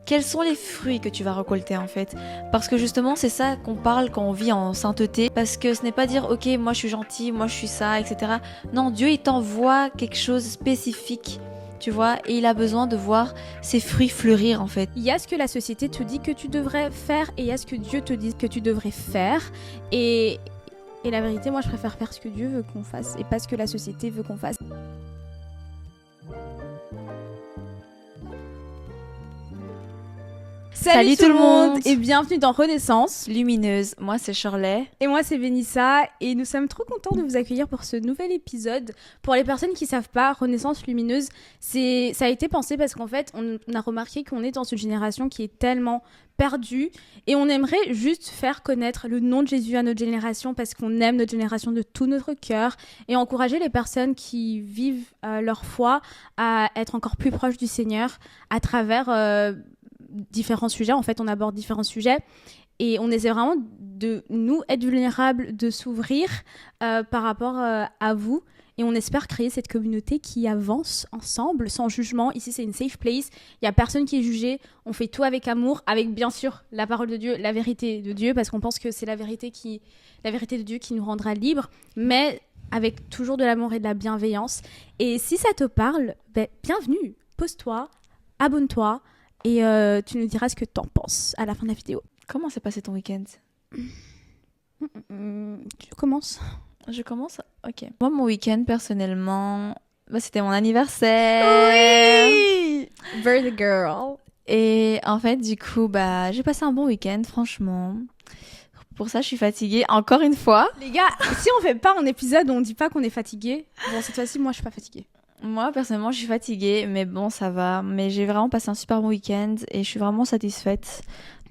quels sont les fruits que tu vas récolter en fait. Parce que justement c'est ça qu'on parle quand on vit en sainteté, parce que ce n'est pas dire ok moi je suis gentil, moi je suis ça, etc. Non, Dieu il t'envoie quelque chose de spécifique, tu vois, et il a besoin de voir ses fruits fleurir en fait. Il y a ce que la société te dit que tu devrais faire et il y a ce que Dieu te dit que tu devrais faire. Et la vérité, moi je préfère faire ce que Dieu veut qu'on fasse et pas ce que la société veut qu'on fasse. Salut tout le monde et bienvenue dans Renaissance Lumineuse, moi c'est Shirley. Et moi c'est Vénissa et nous sommes trop contents de vous accueillir pour ce nouvel épisode. Pour les personnes qui ne savent pas, Renaissance Lumineuse, ça a été pensé parce qu'en fait on a remarqué qu'on est dans une génération qui est tellement perdue et on aimerait juste faire connaître le nom de Jésus à notre génération parce qu'on aime notre génération de tout notre cœur et encourager les personnes qui vivent leur foi à être encore plus proches du Seigneur à travers différents sujets. En fait, on aborde différents sujets et on essaie vraiment de nous être vulnérables, de s'ouvrir par rapport à vous. Et on espère créer cette communauté qui avance ensemble, sans jugement. Ici, c'est une safe place. Il n'y a personne qui est jugé. On fait tout avec amour, avec bien sûr la parole de Dieu, la vérité de Dieu, parce qu'on pense que c'est la vérité de Dieu qui nous rendra libres, mais avec toujours de l'amour et de la bienveillance. Et si ça te parle, bienvenue. Pose-toi, abonne-toi. Et tu nous diras ce que t'en penses à la fin de la vidéo. Comment s'est passé ton week-end ? Tu commences ? Je commence ? Ok. Moi, mon week-end, personnellement, c'était mon anniversaire. Oui ! Birthday girl. Et en fait, du coup, j'ai passé un bon week-end, franchement. Pour ça, je suis fatiguée, encore une fois. Les gars, si on fait pas un épisode où on dit pas qu'on est fatigué, bon, cette fois-ci, moi, je suis pas fatiguée. Moi, personnellement, je suis fatiguée, mais bon, ça va. Mais j'ai vraiment passé un super bon week-end et je suis vraiment satisfaite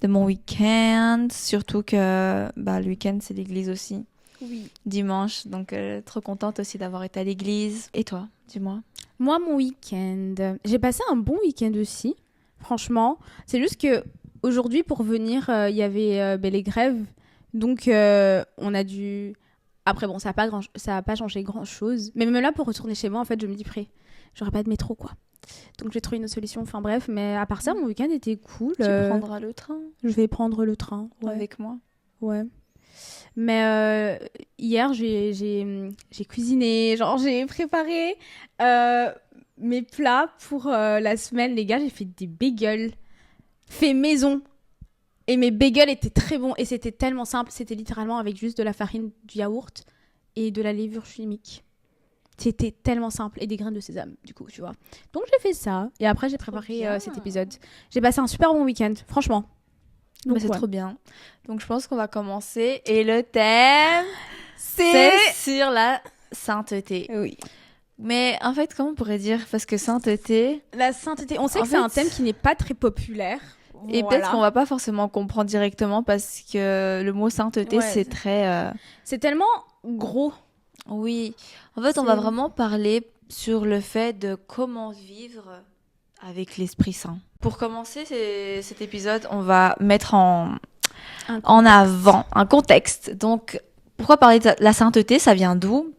de mon week-end. Surtout que le week-end, c'est l'église aussi. Oui. Dimanche, donc trop contente aussi d'avoir été à l'église. Et toi, dis-moi. Moi, mon week-end, j'ai passé un bon week-end aussi, franchement. C'est juste que aujourd'hui, pour venir, il y avait les grèves. Donc, on a dû... Après, bon, ça a pas changé grand-chose. Mais même là, pour retourner chez moi, en fait, je me dis, j'aurais pas de métro, quoi. Donc, j'ai trouvé une autre solution. Enfin, bref. Mais à part ça, mon week-end était cool. Tu prendras le train ? Je vais prendre le train. Ouais. Avec moi ? Ouais. Mais hier, j'ai cuisiné. Genre, j'ai préparé mes plats pour la semaine. Les gars, j'ai fait des bagels faits maison. Et mes bagels étaient très bons et c'était tellement simple. C'était littéralement avec juste de la farine, du yaourt et de la levure chimique. C'était tellement simple et des graines de sésame, du coup, tu vois. Donc j'ai fait ça et après j'ai préparé cet épisode. J'ai passé un super bon week-end, franchement. Donc, c'est trop bien. Donc je pense qu'on va commencer et le thème, c'est sur la sainteté. Oui. Mais en fait, comment on pourrait dire ? Parce que sainteté... La sainteté, on sait que c'est un thème qui n'est pas très populaire. Et peut-être qu'on va pas forcément comprendre directement parce que le mot sainteté, c'est très... C'est tellement gros. Oui. En fait, on va vraiment parler sur le fait de comment vivre avec l'Esprit Saint. Pour commencer cet épisode, on va mettre en avant un contexte. Donc, pourquoi parler de la sainteté ? Ça vient d'où ?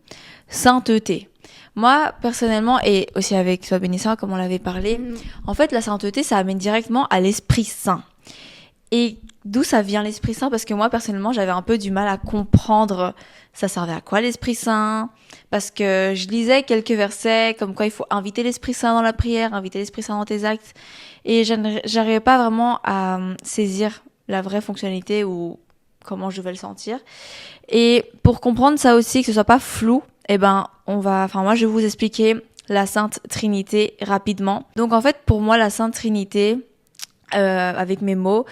Sainteté. Moi, personnellement, et aussi avec toi, Bénissa, comme on l'avait parlé, en fait, la sainteté, ça amène directement à l'Esprit Saint. Et d'où ça vient l'Esprit Saint ? Parce que moi, personnellement, j'avais un peu du mal à comprendre ça servait à quoi l'Esprit Saint ? Parce que je lisais quelques versets comme quoi il faut inviter l'Esprit Saint dans la prière, inviter l'Esprit Saint dans tes actes. Et j'arrivais pas vraiment à saisir la vraie fonctionnalité ou comment je devais le sentir. Et pour comprendre ça aussi, que ce soit pas flou, moi, je vais vous expliquer la Sainte Trinité rapidement. Donc, en fait, pour moi, la Sainte Trinité, avec mes mots,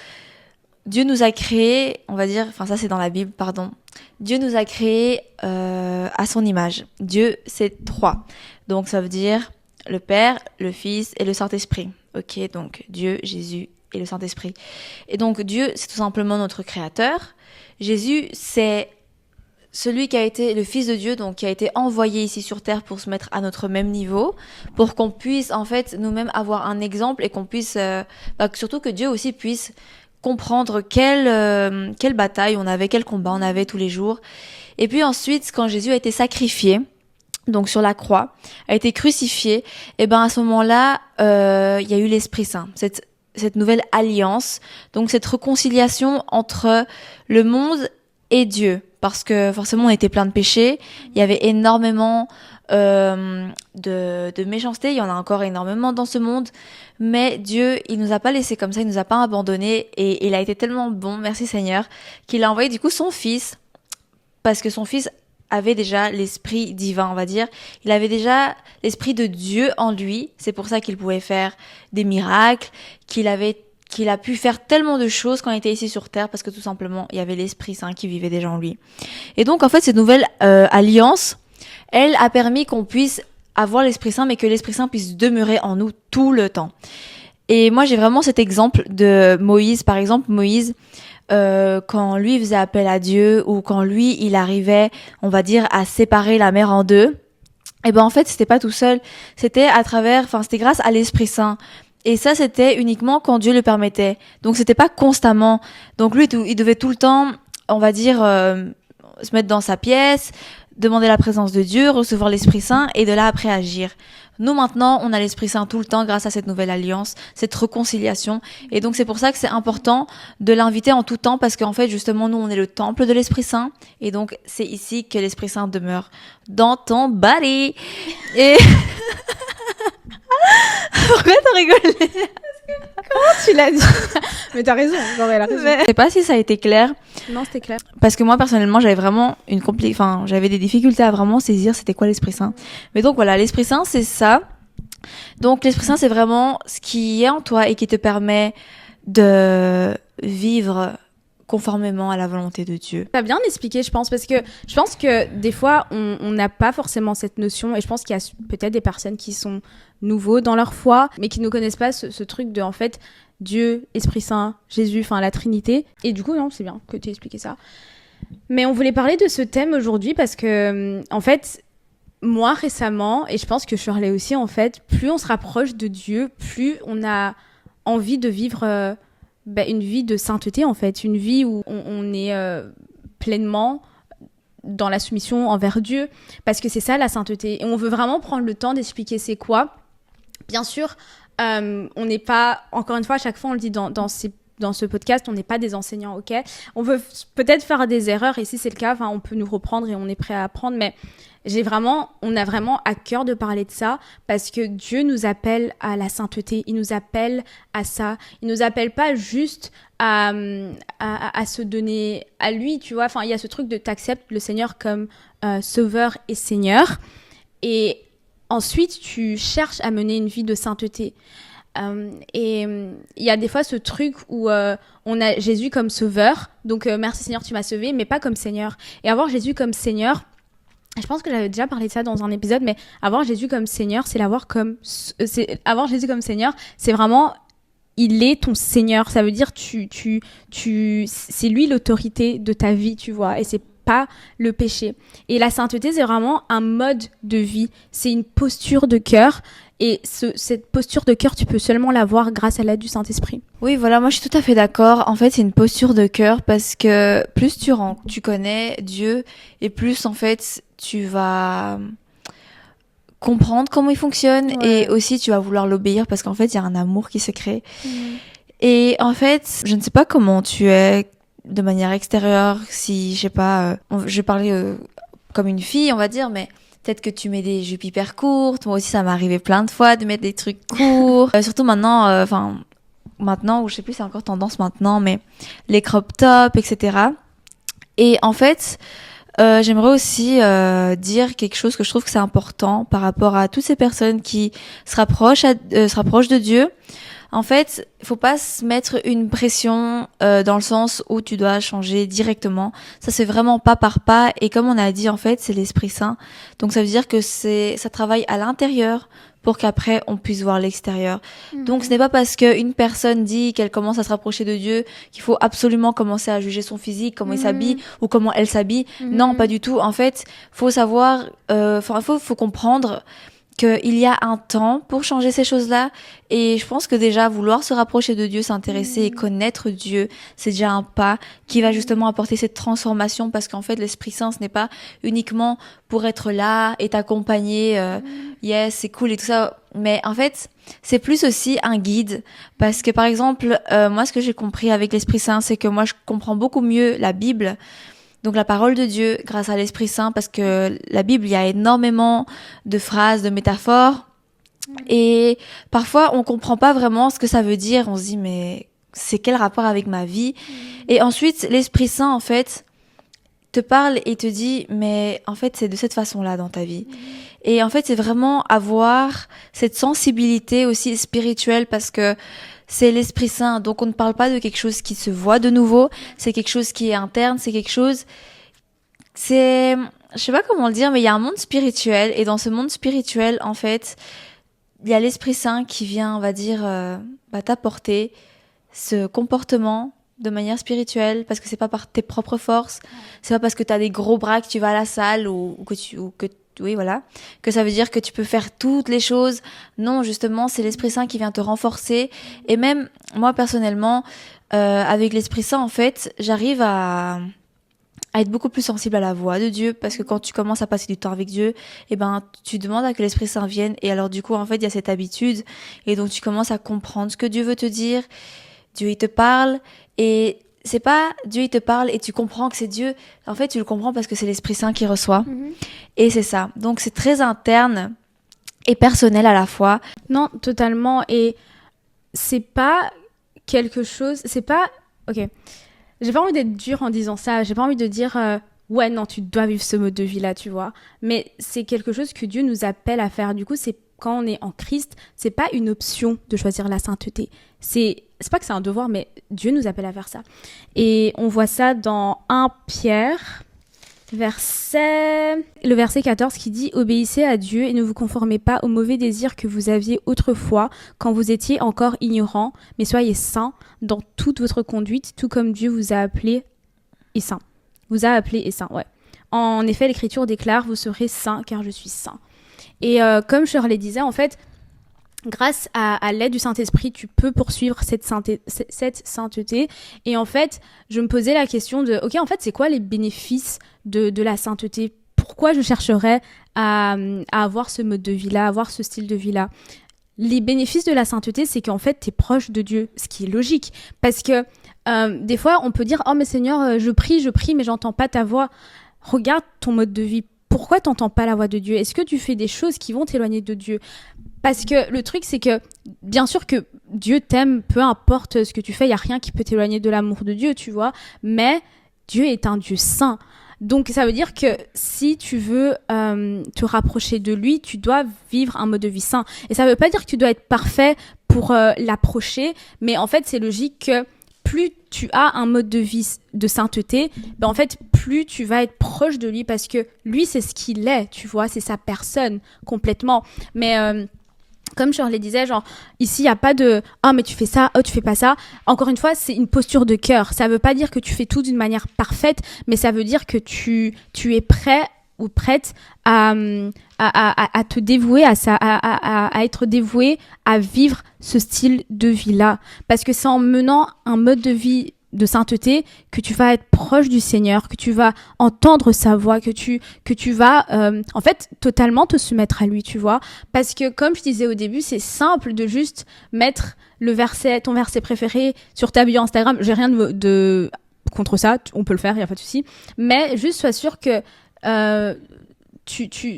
Dieu nous a créés, on va dire, ça c'est dans la Bible, pardon. Dieu nous a créés à son image. Dieu, c'est 3. Donc, ça veut dire le Père, le Fils et le Saint-Esprit. Ok, donc Dieu, Jésus et le Saint-Esprit. Et donc, Dieu, c'est tout simplement notre Créateur. Jésus, c'est celui qui a été le Fils de Dieu, donc qui a été envoyé ici sur terre pour se mettre à notre même niveau, pour qu'on puisse en fait nous-mêmes avoir un exemple et qu'on puisse, surtout que Dieu aussi puisse comprendre quelle bataille on avait, quel combat on avait tous les jours. Et puis ensuite, quand Jésus a été sacrifié, donc sur la croix, a été crucifié, et à ce moment-là, il y a eu l'Esprit Saint. cette nouvelle alliance, donc cette réconciliation entre le monde et Dieu, parce que forcément on était plein de péchés, il y avait énormément de méchanceté, il y en a encore énormément dans ce monde, mais Dieu, il nous a pas laissé comme ça, il nous a pas abandonnés, et il a été tellement bon, merci Seigneur, qu'il a envoyé du coup son fils, parce que son fils avait déjà l'esprit divin, on va dire. Il avait déjà l'esprit de Dieu en lui. C'est pour ça qu'il pouvait faire des miracles, qu'il a pu faire tellement de choses quand il était ici sur terre, parce que tout simplement, il y avait l'Esprit Saint qui vivait déjà en lui. Et donc, en fait, cette nouvelle alliance, elle a permis qu'on puisse avoir l'Esprit Saint, mais que l'Esprit Saint puisse demeurer en nous tout le temps. Et moi, j'ai vraiment cet exemple de Moïse. Par exemple, Moïse, quand lui faisait appel à Dieu, ou quand lui, il arrivait, on va dire, à séparer la mer en deux, et ben en fait, c'était pas tout seul. C'était c'était grâce à l'Esprit Saint. Et ça, c'était uniquement quand Dieu le permettait. Donc, c'était pas constamment. Donc, lui, il devait tout le temps, on va dire, se mettre dans sa pièce, demander la présence de Dieu, recevoir l'Esprit Saint, et de là après agir. Nous, maintenant, on a l'Esprit Saint tout le temps grâce à cette nouvelle alliance, cette réconciliation. Et donc, c'est pour ça que c'est important de l'inviter en tout temps, parce qu'en fait, justement, nous, on est le temple de l'Esprit Saint. Et donc, c'est ici que l'Esprit Saint demeure dans ton body. Et... Pourquoi t'as rigolé? Comment tu l'as dit? Mais t'as raison, genre elle a raison. Je sais pas si ça a été clair. Non, c'était clair. Parce que moi, personnellement, j'avais vraiment j'avais des difficultés à vraiment saisir c'était quoi l'Esprit Saint. Mais donc voilà, l'Esprit Saint, c'est ça. Donc l'Esprit Saint, c'est vraiment ce qui est en toi et qui te permet de vivre conformément à la volonté de Dieu. T'as bien expliqué, je pense, parce que je pense que des fois, on n'a pas forcément cette notion, et je pense qu'il y a peut-être des personnes qui sont nouveaux dans leur foi, mais qui ne connaissent pas ce truc de, en fait, Dieu, Esprit Saint, Jésus, enfin la Trinité. Et du coup, non, c'est bien que tu aies expliqué ça. Mais on voulait parler de ce thème aujourd'hui parce que, en fait, moi récemment, et je pense que Shirley aussi, en fait, plus on se rapproche de Dieu, plus on a envie de vivre une vie de sainteté, en fait, une vie où on est pleinement dans la soumission envers Dieu, parce que c'est ça la sainteté. Et on veut vraiment prendre le temps d'expliquer c'est quoi. Bien sûr, on n'est pas, encore une fois, à chaque fois on le dit dans ce podcast, on n'est pas des enseignants, ok? On veut peut-être faire des erreurs, et si c'est le cas, on peut nous reprendre et on est prêt à apprendre, mais on a vraiment à cœur de parler de ça, parce que Dieu nous appelle à la sainteté, il nous appelle à ça, il nous appelle pas juste à se donner à lui, tu vois, il y a ce truc de t'acceptes le Seigneur comme sauveur et Seigneur, et ensuite tu cherches à mener une vie de sainteté. Et il y a des fois ce truc où on a Jésus comme sauveur, donc merci Seigneur, tu m'as sauvé, mais pas comme Seigneur. Et avoir Jésus comme Seigneur, je pense que j'avais déjà parlé de ça dans un épisode, mais avoir Jésus comme Seigneur, avoir Jésus comme Seigneur, c'est vraiment, il est ton Seigneur. Ça veut dire c'est lui l'autorité de ta vie, tu vois, et c'est pas le péché. Et la sainteté, c'est vraiment un mode de vie, c'est une posture de cœur. Et cette posture de cœur, tu peux seulement l'avoir grâce à l'aide du Saint-Esprit. Oui, voilà, moi je suis tout à fait d'accord. En fait, c'est une posture de cœur parce que plus tu connais Dieu et plus en fait tu vas comprendre comment il fonctionne, ouais. Et aussi tu vas vouloir l'obéir parce qu'en fait il y a un amour qui se crée. Et en fait, je ne sais pas comment tu es de manière extérieure, si je sais pas, je vais parler comme une fille, on va dire, mais peut-être que tu mets des jupes hyper courtes. Moi aussi, ça m'est arrivé plein de fois de mettre des trucs courts. Surtout maintenant, maintenant, ou je sais plus, c'est encore tendance maintenant, mais les crop tops, etc. Et en fait, j'aimerais aussi dire quelque chose que je trouve que c'est important par rapport à toutes ces personnes qui se rapprochent de Dieu. En fait, il faut pas se mettre une pression dans le sens où tu dois changer directement. Ça, c'est vraiment pas par pas. Et comme on a dit, en fait, c'est l'Esprit Saint. Donc, ça veut dire que ça travaille à l'intérieur pour qu'après, on puisse voir l'extérieur. Donc, ce n'est pas parce qu'une personne dit qu'elle commence à se rapprocher de Dieu qu'il faut absolument commencer à juger son physique, comment il s'habille ou comment elle s'habille. Non, pas du tout. En fait, faut savoir, faut comprendre qu'il y a un temps pour changer ces choses-là. Et je pense que déjà, vouloir se rapprocher de Dieu, s'intéresser et connaître Dieu, c'est déjà un pas qui va justement apporter cette transformation, parce qu'en fait, l'Esprit Saint, ce n'est pas uniquement pour être là et t'accompagner, yes, c'est cool et tout ça. Mais en fait, c'est plus aussi un guide. Parce que par exemple, moi, ce que j'ai compris avec l'Esprit Saint, c'est que moi, je comprends beaucoup mieux la Bible, donc la parole de Dieu, grâce à l'Esprit Saint, parce que la Bible, il y a énormément de phrases, de métaphores, et parfois on comprend pas vraiment ce que ça veut dire. On se dit mais c'est quel rapport avec ma vie? Et ensuite l'Esprit Saint en fait te parle et te dit mais en fait c'est de cette façon-là dans ta vie. Et en fait c'est vraiment avoir cette sensibilité aussi spirituelle, parce que c'est l'Esprit Saint, donc on ne parle pas de quelque chose qui se voit de nouveau, c'est quelque chose qui est interne, c'est quelque chose, je sais pas comment le dire, mais il y a un monde spirituel, et dans ce monde spirituel, en fait, il y a l'Esprit Saint qui vient, on va dire, t'apporter ce comportement de manière spirituelle, parce que c'est pas par tes propres forces, c'est pas parce que t'as des gros bras que tu vas à la salle oui, voilà, que ça veut dire que tu peux faire toutes les choses. Non, justement, c'est l'Esprit Saint qui vient te renforcer. Et même, moi, personnellement, avec l'Esprit Saint, en fait, j'arrive à être beaucoup plus sensible à la voix de Dieu, parce que quand tu commences à passer du temps avec Dieu, eh ben, tu demandes à que l'Esprit Saint vienne, et alors, du coup, en fait, il y a cette habitude, et donc, tu commences à comprendre ce que Dieu veut te dire. Dieu, il te parle, et c'est pas Dieu il te parle et tu comprends que c'est Dieu. En fait, tu le comprends parce que c'est l'Esprit Saint qui reçoit. Et c'est ça. Donc, c'est très interne et personnel à la fois. Non, totalement. Et c'est pas quelque chose... C'est pas... Ok. J'ai pas envie d'être dure en disant ça. J'ai pas envie de dire... ouais, non, tu dois vivre ce mode de vie-là, tu vois. Mais c'est quelque chose que Dieu nous appelle à faire. Du coup, c'est quand on est en Christ, c'est pas une option de choisir la sainteté. C'est pas que c'est un devoir, mais Dieu nous appelle à faire ça. Et on voit ça dans 1 Pierre, le verset 14 qui dit « Obéissez à Dieu et ne vous conformez pas aux mauvais désirs que vous aviez autrefois quand vous étiez encore ignorants, mais soyez saints dans toute votre conduite, tout comme Dieu vous a appelé et saint. » Vous a appelé et saint, ouais. En effet, l'Écriture déclare « Vous serez saints car je suis saint. » Et comme Shirley disait, en fait, grâce à l'aide du Saint-Esprit, tu peux poursuivre cette sainteté. Et en fait, je me posais la question de, ok, en fait, c'est quoi les bénéfices de la sainteté? Pourquoi je chercherais à avoir ce mode de vie-là, à avoir ce style de vie-là? Les bénéfices de la sainteté, c'est qu'en fait, tu es proche de Dieu, ce qui est logique. Parce que des fois, on peut dire, oh mais Seigneur, je prie, mais j'entends pas ta voix. Regarde ton mode de vie. Pourquoi t'entends pas la voix de Dieu? Est-ce que tu fais des choses qui vont t'éloigner de Dieu? Parce que le truc, c'est que bien sûr que Dieu t'aime, peu importe ce que tu fais, il n'y a rien qui peut t'éloigner de l'amour de Dieu, tu vois. Mais Dieu est un Dieu saint. Donc ça veut dire que si tu veux te rapprocher de lui, tu dois vivre un mode de vie saint. Et ça ne veut pas dire que tu dois être parfait pour l'approcher, mais en fait, c'est logique que plus tu as un mode de vie de sainteté, ben en fait, plus tu vas être proche de lui, parce que lui, c'est ce qu'il est, tu vois, c'est sa personne complètement. Mais comme je le disais, genre, ici, il n'y a pas de « Ah, mais tu fais ça, oh, tu fais pas ça ». Encore une fois, c'est une posture de cœur. Ça ne veut pas dire que tu fais tout d'une manière parfaite, mais ça veut dire que tu es prêt ou prête à te dévouer à être dévouée à vivre ce style de vie-là. Parce que c'est en menant un mode de vie de sainteté que tu vas être proche du Seigneur, que tu vas entendre sa voix, que tu vas en fait totalement te soumettre à lui, tu vois. Parce que comme je disais au début, c'est simple de juste mettre ton verset préféré sur ta bio Instagram. J'ai rien de contre ça, on peut le faire, il y a pas de souci. Mais juste sois sûr que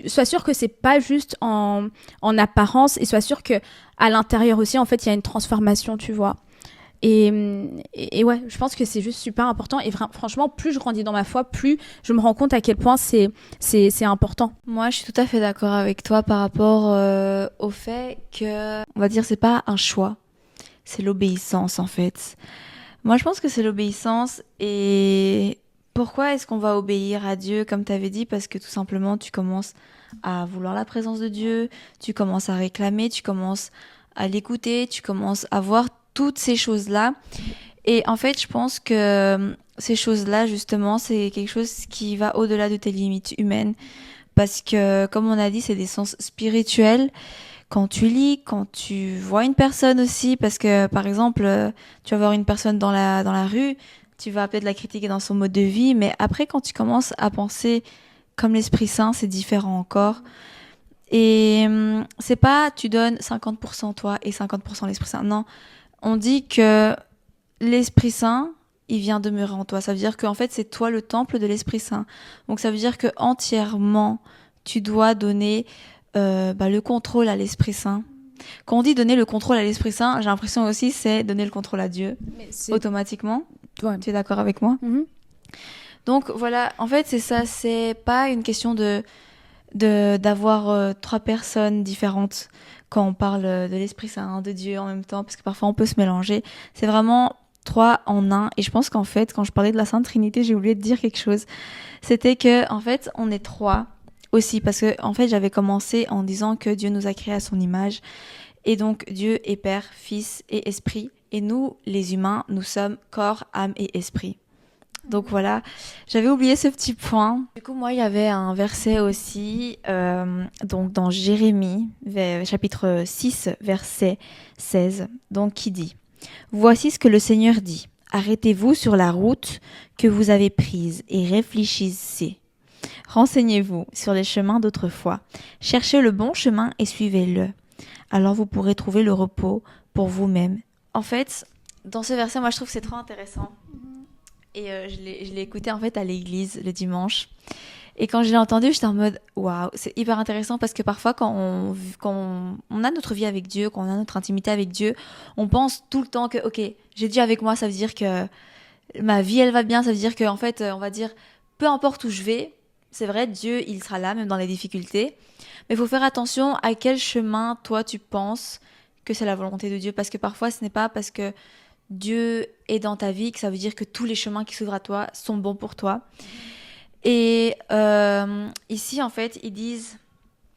sois sûr que c'est pas juste en apparence, et sois sûr que à l'intérieur aussi, en fait, il y a une transformation, tu vois. Et ouais, je pense que c'est juste super important. Et franchement, plus je grandis dans ma foi, plus je me rends compte à quel point c'est important. Moi, je suis tout à fait d'accord avec toi par rapport au fait que, on va dire, c'est pas un choix, c'est l'obéissance en fait. Moi, je pense que c'est l'obéissance. Et pourquoi est-ce qu'on va obéir à Dieu, comme tu avais dit? Parce que tout simplement, tu commences à vouloir la présence de Dieu, tu commences à réclamer, tu commences à l'écouter, tu commences à voir toutes ces choses-là. Et en fait, je pense que ces choses-là, justement, c'est quelque chose qui va au-delà de tes limites humaines. parce que, comme on a dit, c'est des sens spirituels. Quand tu lis, quand tu vois une personne aussi, parce que, par exemple, tu vas voir une personne dans la rue, tu vas peut-être la critiquer dans son mode de vie, mais après, quand tu commences à penser comme l'Esprit Saint, c'est différent encore. Et c'est pas tu donnes 50% toi et 50% l'Esprit Saint. Non, on dit que l'Esprit Saint, il vient demeurer en toi. Ça veut dire qu'en fait, c'est toi le temple de l'Esprit Saint. Donc ça veut dire que entièrement, tu dois donner le contrôle à l'Esprit Saint. Quand on dit donner le contrôle à l'Esprit Saint, j'ai l'impression aussi c'est donner le contrôle à Dieu automatiquement. Ouais. Tu es d'accord avec moi? Donc voilà, en fait c'est ça, c'est pas une question d'avoir 3 personnes différentes quand on parle de l'Esprit Saint, de Dieu en même temps, parce que parfois on peut se mélanger. C'est vraiment 3 en 1. Et je pense qu'en fait, quand je parlais de la Sainte Trinité, j'ai oublié de dire quelque chose. C'était que en fait, on est 3 aussi, parce que en fait, j'avais commencé en disant que Dieu nous a créés à son image. Et donc, Dieu est Père, Fils et Esprit. Et nous, les humains, nous sommes corps, âme et esprit. Donc voilà, j'avais oublié ce petit point. Du coup, moi, il y avait un verset aussi, donc dans Jérémie, chapitre 6, verset 16, donc qui dit « Voici ce que le Seigneur dit. Arrêtez-vous sur la route que vous avez prise et réfléchissez. Renseignez-vous sur les chemins d'autrefois. Cherchez le bon chemin et suivez-le. Alors vous pourrez trouver le repos pour vous-même. » En fait, dans ce verset, moi, je trouve que c'est trop intéressant. Et je l'ai écouté en fait à l'église le dimanche. Et quand je l'ai entendu, j'étais en mode waouh, c'est hyper intéressant parce que parfois quand on a notre vie avec Dieu, quand on a notre intimité avec Dieu, on pense tout le temps que ok, j'ai Dieu avec moi, ça veut dire que ma vie elle va bien, ça veut dire que en fait on va dire peu importe où je vais, c'est vrai Dieu il sera là même dans les difficultés. Mais il faut faire attention à quel chemin toi tu penses que c'est la volonté de Dieu parce que parfois ce n'est pas parce que Dieu est dans ta vie, que ça veut dire que tous les chemins qui s'ouvrent à toi sont bons pour toi. Et ici, en fait, ils disent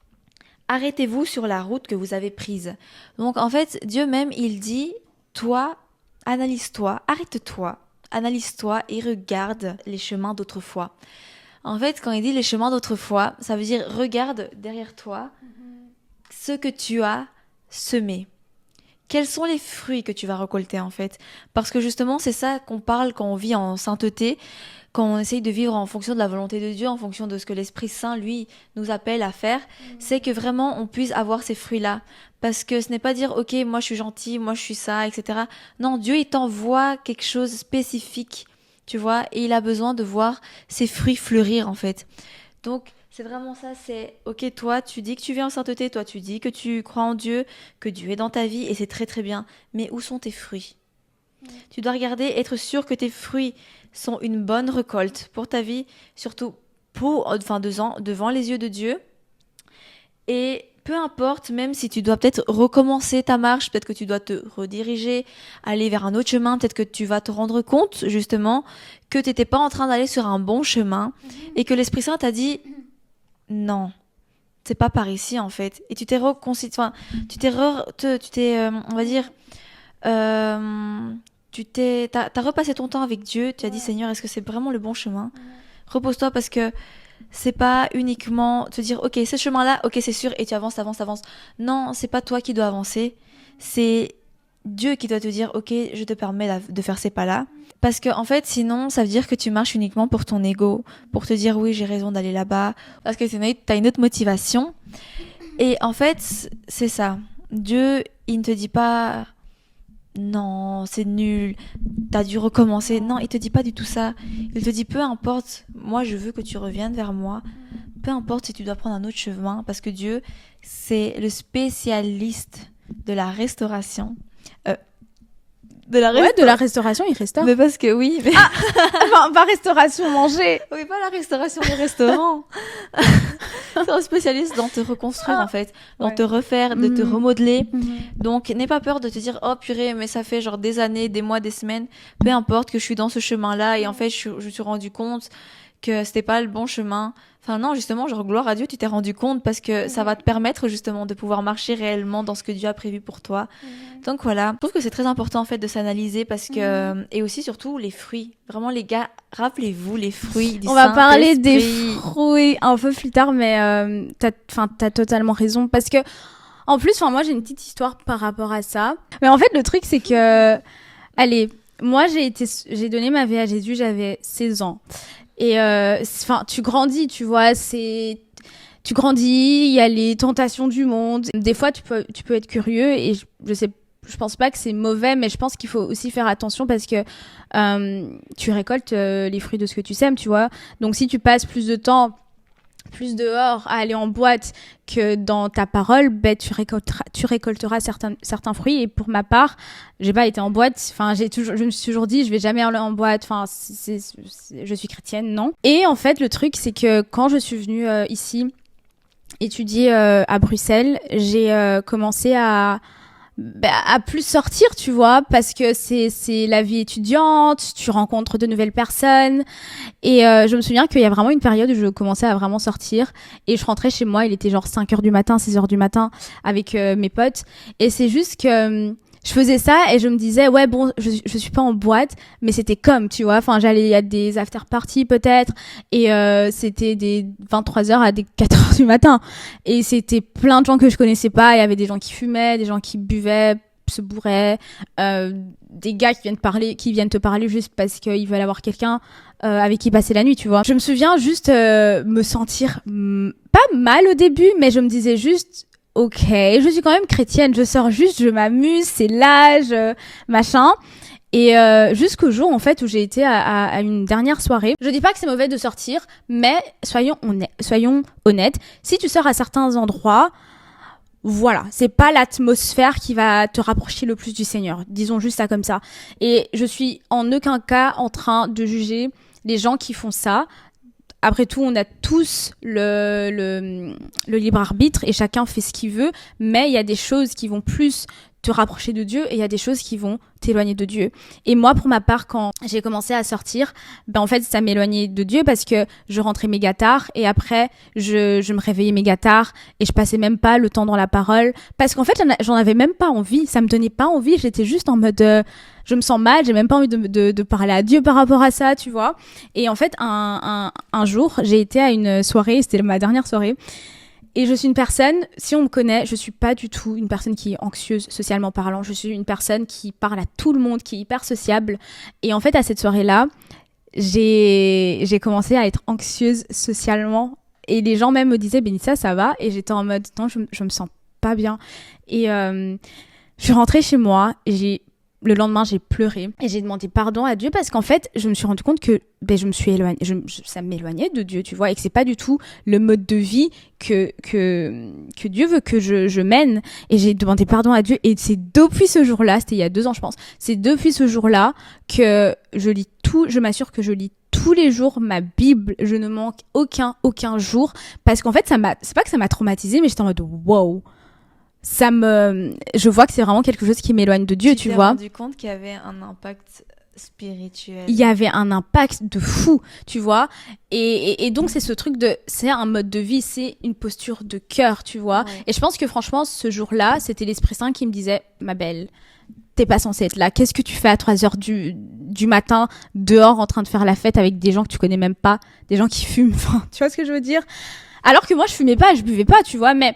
« Arrêtez-vous sur la route que vous avez prise. » Donc, en fait, Dieu même, il dit « Toi, analyse-toi, arrête-toi, analyse-toi et regarde les chemins d'autrefois. » En fait, quand il dit les chemins d'autrefois, ça veut dire regarde derrière toi ce que tu as semé. Quels sont les fruits que tu vas récolter en fait? Parce que justement, c'est ça qu'on parle quand on vit en sainteté, quand on essaye de vivre en fonction de la volonté de Dieu, en fonction de ce que l'Esprit Saint, lui, nous appelle à faire, c'est que vraiment on puisse avoir ces fruits-là. Parce que ce n'est pas dire, ok, moi je suis gentil, moi je suis ça, etc. Non, Dieu, il t'envoie quelque chose de spécifique, tu vois, et il a besoin de voir ces fruits fleurir en fait. Donc, c'est vraiment ça, c'est ok, toi tu dis que tu vis en sainteté, toi tu dis que tu crois en Dieu, que Dieu est dans ta vie et c'est très très bien, mais où sont tes fruits? Tu dois regarder, être sûr que tes fruits sont une bonne récolte pour ta vie, surtout devant les yeux de Dieu. Et peu importe, même si tu dois peut-être recommencer ta marche, peut-être que tu dois te rediriger, aller vers un autre chemin, peut-être que tu vas te rendre compte justement que tu n'étais pas en train d'aller sur un bon chemin et que l'Esprit Saint t'a dit non, c'est pas par ici en fait. Et tu t'es on va dire, t'as repassé ton temps avec Dieu. Tu as dit Seigneur, est-ce que c'est vraiment le bon chemin? Repose-toi parce que c'est pas uniquement te dire ok ce chemin-là, ok c'est sûr et tu avances. Non, c'est pas toi qui dois avancer, c'est Dieu qui doit te dire ok je te permets de faire ces pas-là. Parce que en fait, sinon, ça veut dire que tu marches uniquement pour ton ego, pour te dire oui, j'ai raison d'aller là-bas, parce que t'as une autre motivation. Et en fait, c'est ça. Dieu, il ne te dit pas non, c'est nul, t'as dû recommencer. Non, il te dit pas du tout ça. Il te dit peu importe, moi je veux que tu reviennes vers moi. Peu importe si tu dois prendre un autre chemin, parce que Dieu, c'est le spécialiste de la restauration. De la restauration, il restaure. Mais parce que oui. Mais... pas restauration, manger. Oui, pas la restauration des restaurants. C'est un spécialiste dans te reconstruire, en fait. Dans te refaire, de te remodeler. Donc, n'aie pas peur de te dire, oh purée, mais ça fait genre des années, des mois, des semaines. Peu importe que je suis dans ce chemin-là. Et en fait, je me suis rendu compte que c'était pas le bon chemin. Enfin non, justement, genre gloire à Dieu, tu t'es rendu compte parce que ça va te permettre justement de pouvoir marcher réellement dans ce que Dieu a prévu pour toi. Donc voilà, je trouve que c'est très important en fait de s'analyser parce que et aussi surtout les fruits. Vraiment les gars, rappelez-vous les fruits du On va parler des Saint-Esprit. fruits un peu plus tard, mais t'as totalement raison parce que en plus, moi j'ai une petite histoire par rapport à ça. Mais en fait, le truc c'est que, allez, moi j'ai donné ma vie à Jésus, j'avais 16 ans. Et tu grandis, tu vois, tu grandis, il y a les tentations du monde. Des fois, tu peux être curieux et je pense pas que c'est mauvais, mais je pense qu'il faut aussi faire attention parce que tu récoltes les fruits de ce que tu sèmes, tu vois. Donc si tu passes plus de temps plus dehors à aller en boîte que dans ta parole, tu récolteras certains fruits. Et pour ma part, j'ai pas été en boîte. Enfin, je me suis toujours dit, je vais jamais aller en boîte. Enfin, je suis chrétienne, non. Et en fait, le truc, c'est que quand je suis venue ici étudier à Bruxelles, j'ai commencé à plus sortir, tu vois, parce que c'est la vie étudiante, tu rencontres de nouvelles personnes. Et je me souviens qu'il y a vraiment une période où je commençais à vraiment sortir et je rentrais chez moi, il était genre 5h du matin, 6h du matin avec mes potes. Et c'est juste que je faisais ça et je me disais, ouais, bon, je suis pas en boîte, mais c'était comme, tu vois, enfin, j'allais à des after-parties peut-être et c'était des 23h à des 4h du matin. Et c'était plein de gens que je connaissais pas, il y avait des gens qui fumaient, des gens qui buvaient, se bourraient, des gars qui viennent te parler juste parce qu'ils veulent avoir quelqu'un avec qui passer la nuit, tu vois. Je me souviens juste me sentir pas mal au début, mais je me disais juste ok, je suis quand même chrétienne, je sors juste, je m'amuse, c'est l'âge, machin. Et jusqu'au jour en fait où j'ai été à une dernière soirée. Je dis pas que c'est mauvais de sortir, mais soyons honnêtes. Si tu sors à certains endroits, voilà, c'est pas l'atmosphère qui va te rapprocher le plus du Seigneur. Disons juste ça comme ça. Et je suis en aucun cas en train de juger les gens qui font ça. Après tout, on a tous le libre arbitre et chacun fait ce qu'il veut, mais il y a des choses qui vont plus te rapprocher de Dieu et il y a des choses qui vont t'éloigner de Dieu. Et moi, pour ma part, quand j'ai commencé à sortir, en fait, ça m'éloignait de Dieu parce que je rentrais méga tard et après, je me réveillais méga tard et je passais même pas le temps dans la parole parce qu'en fait, j'en avais même pas envie. Ça me donnait pas envie. J'étais juste en mode, je me sens mal, j'ai même pas envie de parler à Dieu par rapport à ça, tu vois. Et en fait, un jour, j'ai été à une soirée, c'était ma dernière soirée. Et je suis une personne, si on me connaît, je suis pas du tout une personne qui est anxieuse socialement parlant. Je suis une personne qui parle à tout le monde, qui est hyper sociable. Et en fait, à cette soirée-là, j'ai commencé à être anxieuse socialement. Et les gens même me disaient, Benissa, ça va? Et j'étais en mode, non, je me sens pas bien. Et je suis rentrée chez moi et le lendemain, j'ai pleuré et j'ai demandé pardon à Dieu parce qu'en fait, je me suis rendu compte que je me suis éloignée, ça m'éloignait de Dieu, tu vois, et que c'est pas du tout le mode de vie que Dieu veut que je mène. Et j'ai demandé pardon à Dieu et c'est depuis ce jour-là, c'était il y a 2 ans, je pense, c'est depuis ce jour-là que je m'assure que je lis tous les jours ma Bible, je ne manque aucun jour parce qu'en fait, c'est pas que ça m'a traumatisée, mais j'étais en mode wow. Je vois que c'est vraiment quelque chose qui m'éloigne de Dieu, tu vois. Tu t'es rendu compte qu'il y avait un impact spirituel. Il y avait un impact de fou, tu vois. Et donc, c'est ce truc c'est un mode de vie, c'est une posture de cœur, tu vois. Ouais. Et je pense que franchement, ce jour-là, c'était l'Esprit Saint qui me disait, ma belle, t'es pas censée être là. Qu'est-ce que tu fais à 3h du matin, dehors, en train de faire la fête avec des gens que tu connais même pas, des gens qui fument, enfin, tu vois ce que je veux dire? Alors que moi, je fumais pas, je buvais pas, tu vois, mais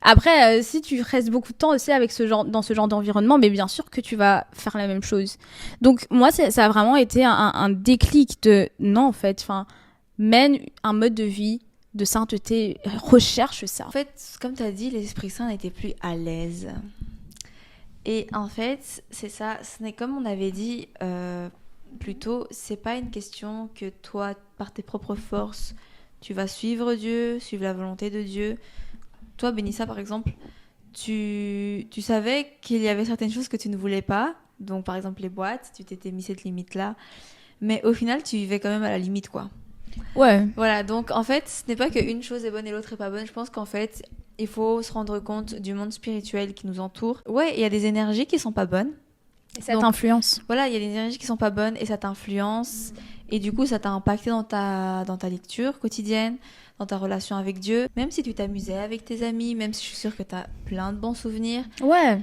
après, si tu restes beaucoup de temps aussi avec dans ce genre d'environnement, mais bien sûr que tu vas faire la même chose. Donc moi, ça a vraiment été un déclic de non, en fait, mène un mode de vie de sainteté, recherche ça. En fait, comme tu as dit, l'Esprit Saint n'était plus à l'aise. Et en fait, c'est ça, ce n'est comme on avait dit plus tôt, c'est pas une question que toi, par tes propres forces, tu vas suivre Dieu, suivre la volonté de Dieu. Toi, Benissa, par exemple, tu savais qu'il y avait certaines choses que tu ne voulais pas. Donc, par exemple, les boîtes, tu t'étais mis cette limite-là. Mais au final, tu vivais quand même à la limite, quoi. Ouais. Voilà, donc en fait, ce n'est pas qu'une chose est bonne et l'autre est pas bonne. Je pense qu'en fait, il faut se rendre compte du monde spirituel qui nous entoure. Ouais, il y a des énergies qui sont pas bonnes. Et ça t'influence. Voilà, il y a des énergies qui sont pas bonnes et ça t'influence. Et du coup, ça t'a impacté dans ta lecture quotidienne, dans ta relation avec Dieu, même si tu t'amusais avec tes amis, même si je suis sûre que tu as plein de bons souvenirs. Ouais.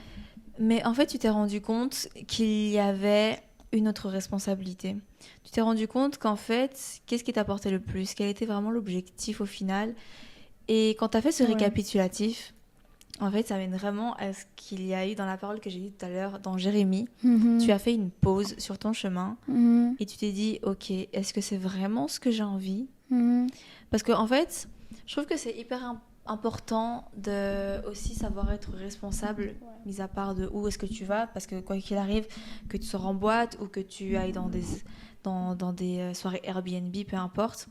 Mais en fait, tu t'es rendu compte qu'il y avait une autre responsabilité. Tu t'es rendu compte qu'en fait, qu'est-ce qui t'apportait le plus? Quel était vraiment l'objectif au final? Et quand tu as fait ce récapitulatif, en fait, ça mène vraiment à ce qu'il y a eu dans la parole que j'ai dit tout à l'heure, dans Jérémie. Tu as fait une pause sur ton chemin et tu t'es dit, ok, est-ce que c'est vraiment ce que j'ai envie? Parce qu'en fait, je trouve que c'est hyper important de aussi savoir être responsable, mis à part de où est-ce que tu vas, parce que quoi qu'il arrive, que tu sors en boîte ou que tu ailles dans des soirées Airbnb, peu importe.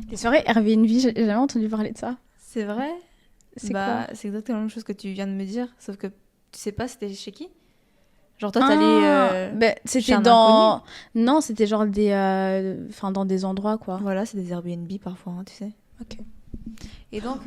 Des soirées Airbnb, j'ai jamais entendu parler de ça. C'est vrai? C'est quoi? C'est exactement la même chose que tu viens de me dire, sauf que tu sais pas c'était chez qui? Genre toi t'allais c'était chez un dans... inconnu? Non, c'était genre dans des endroits, quoi. Voilà, c'est des Airbnb parfois, hein, tu sais. Ok. Et donc,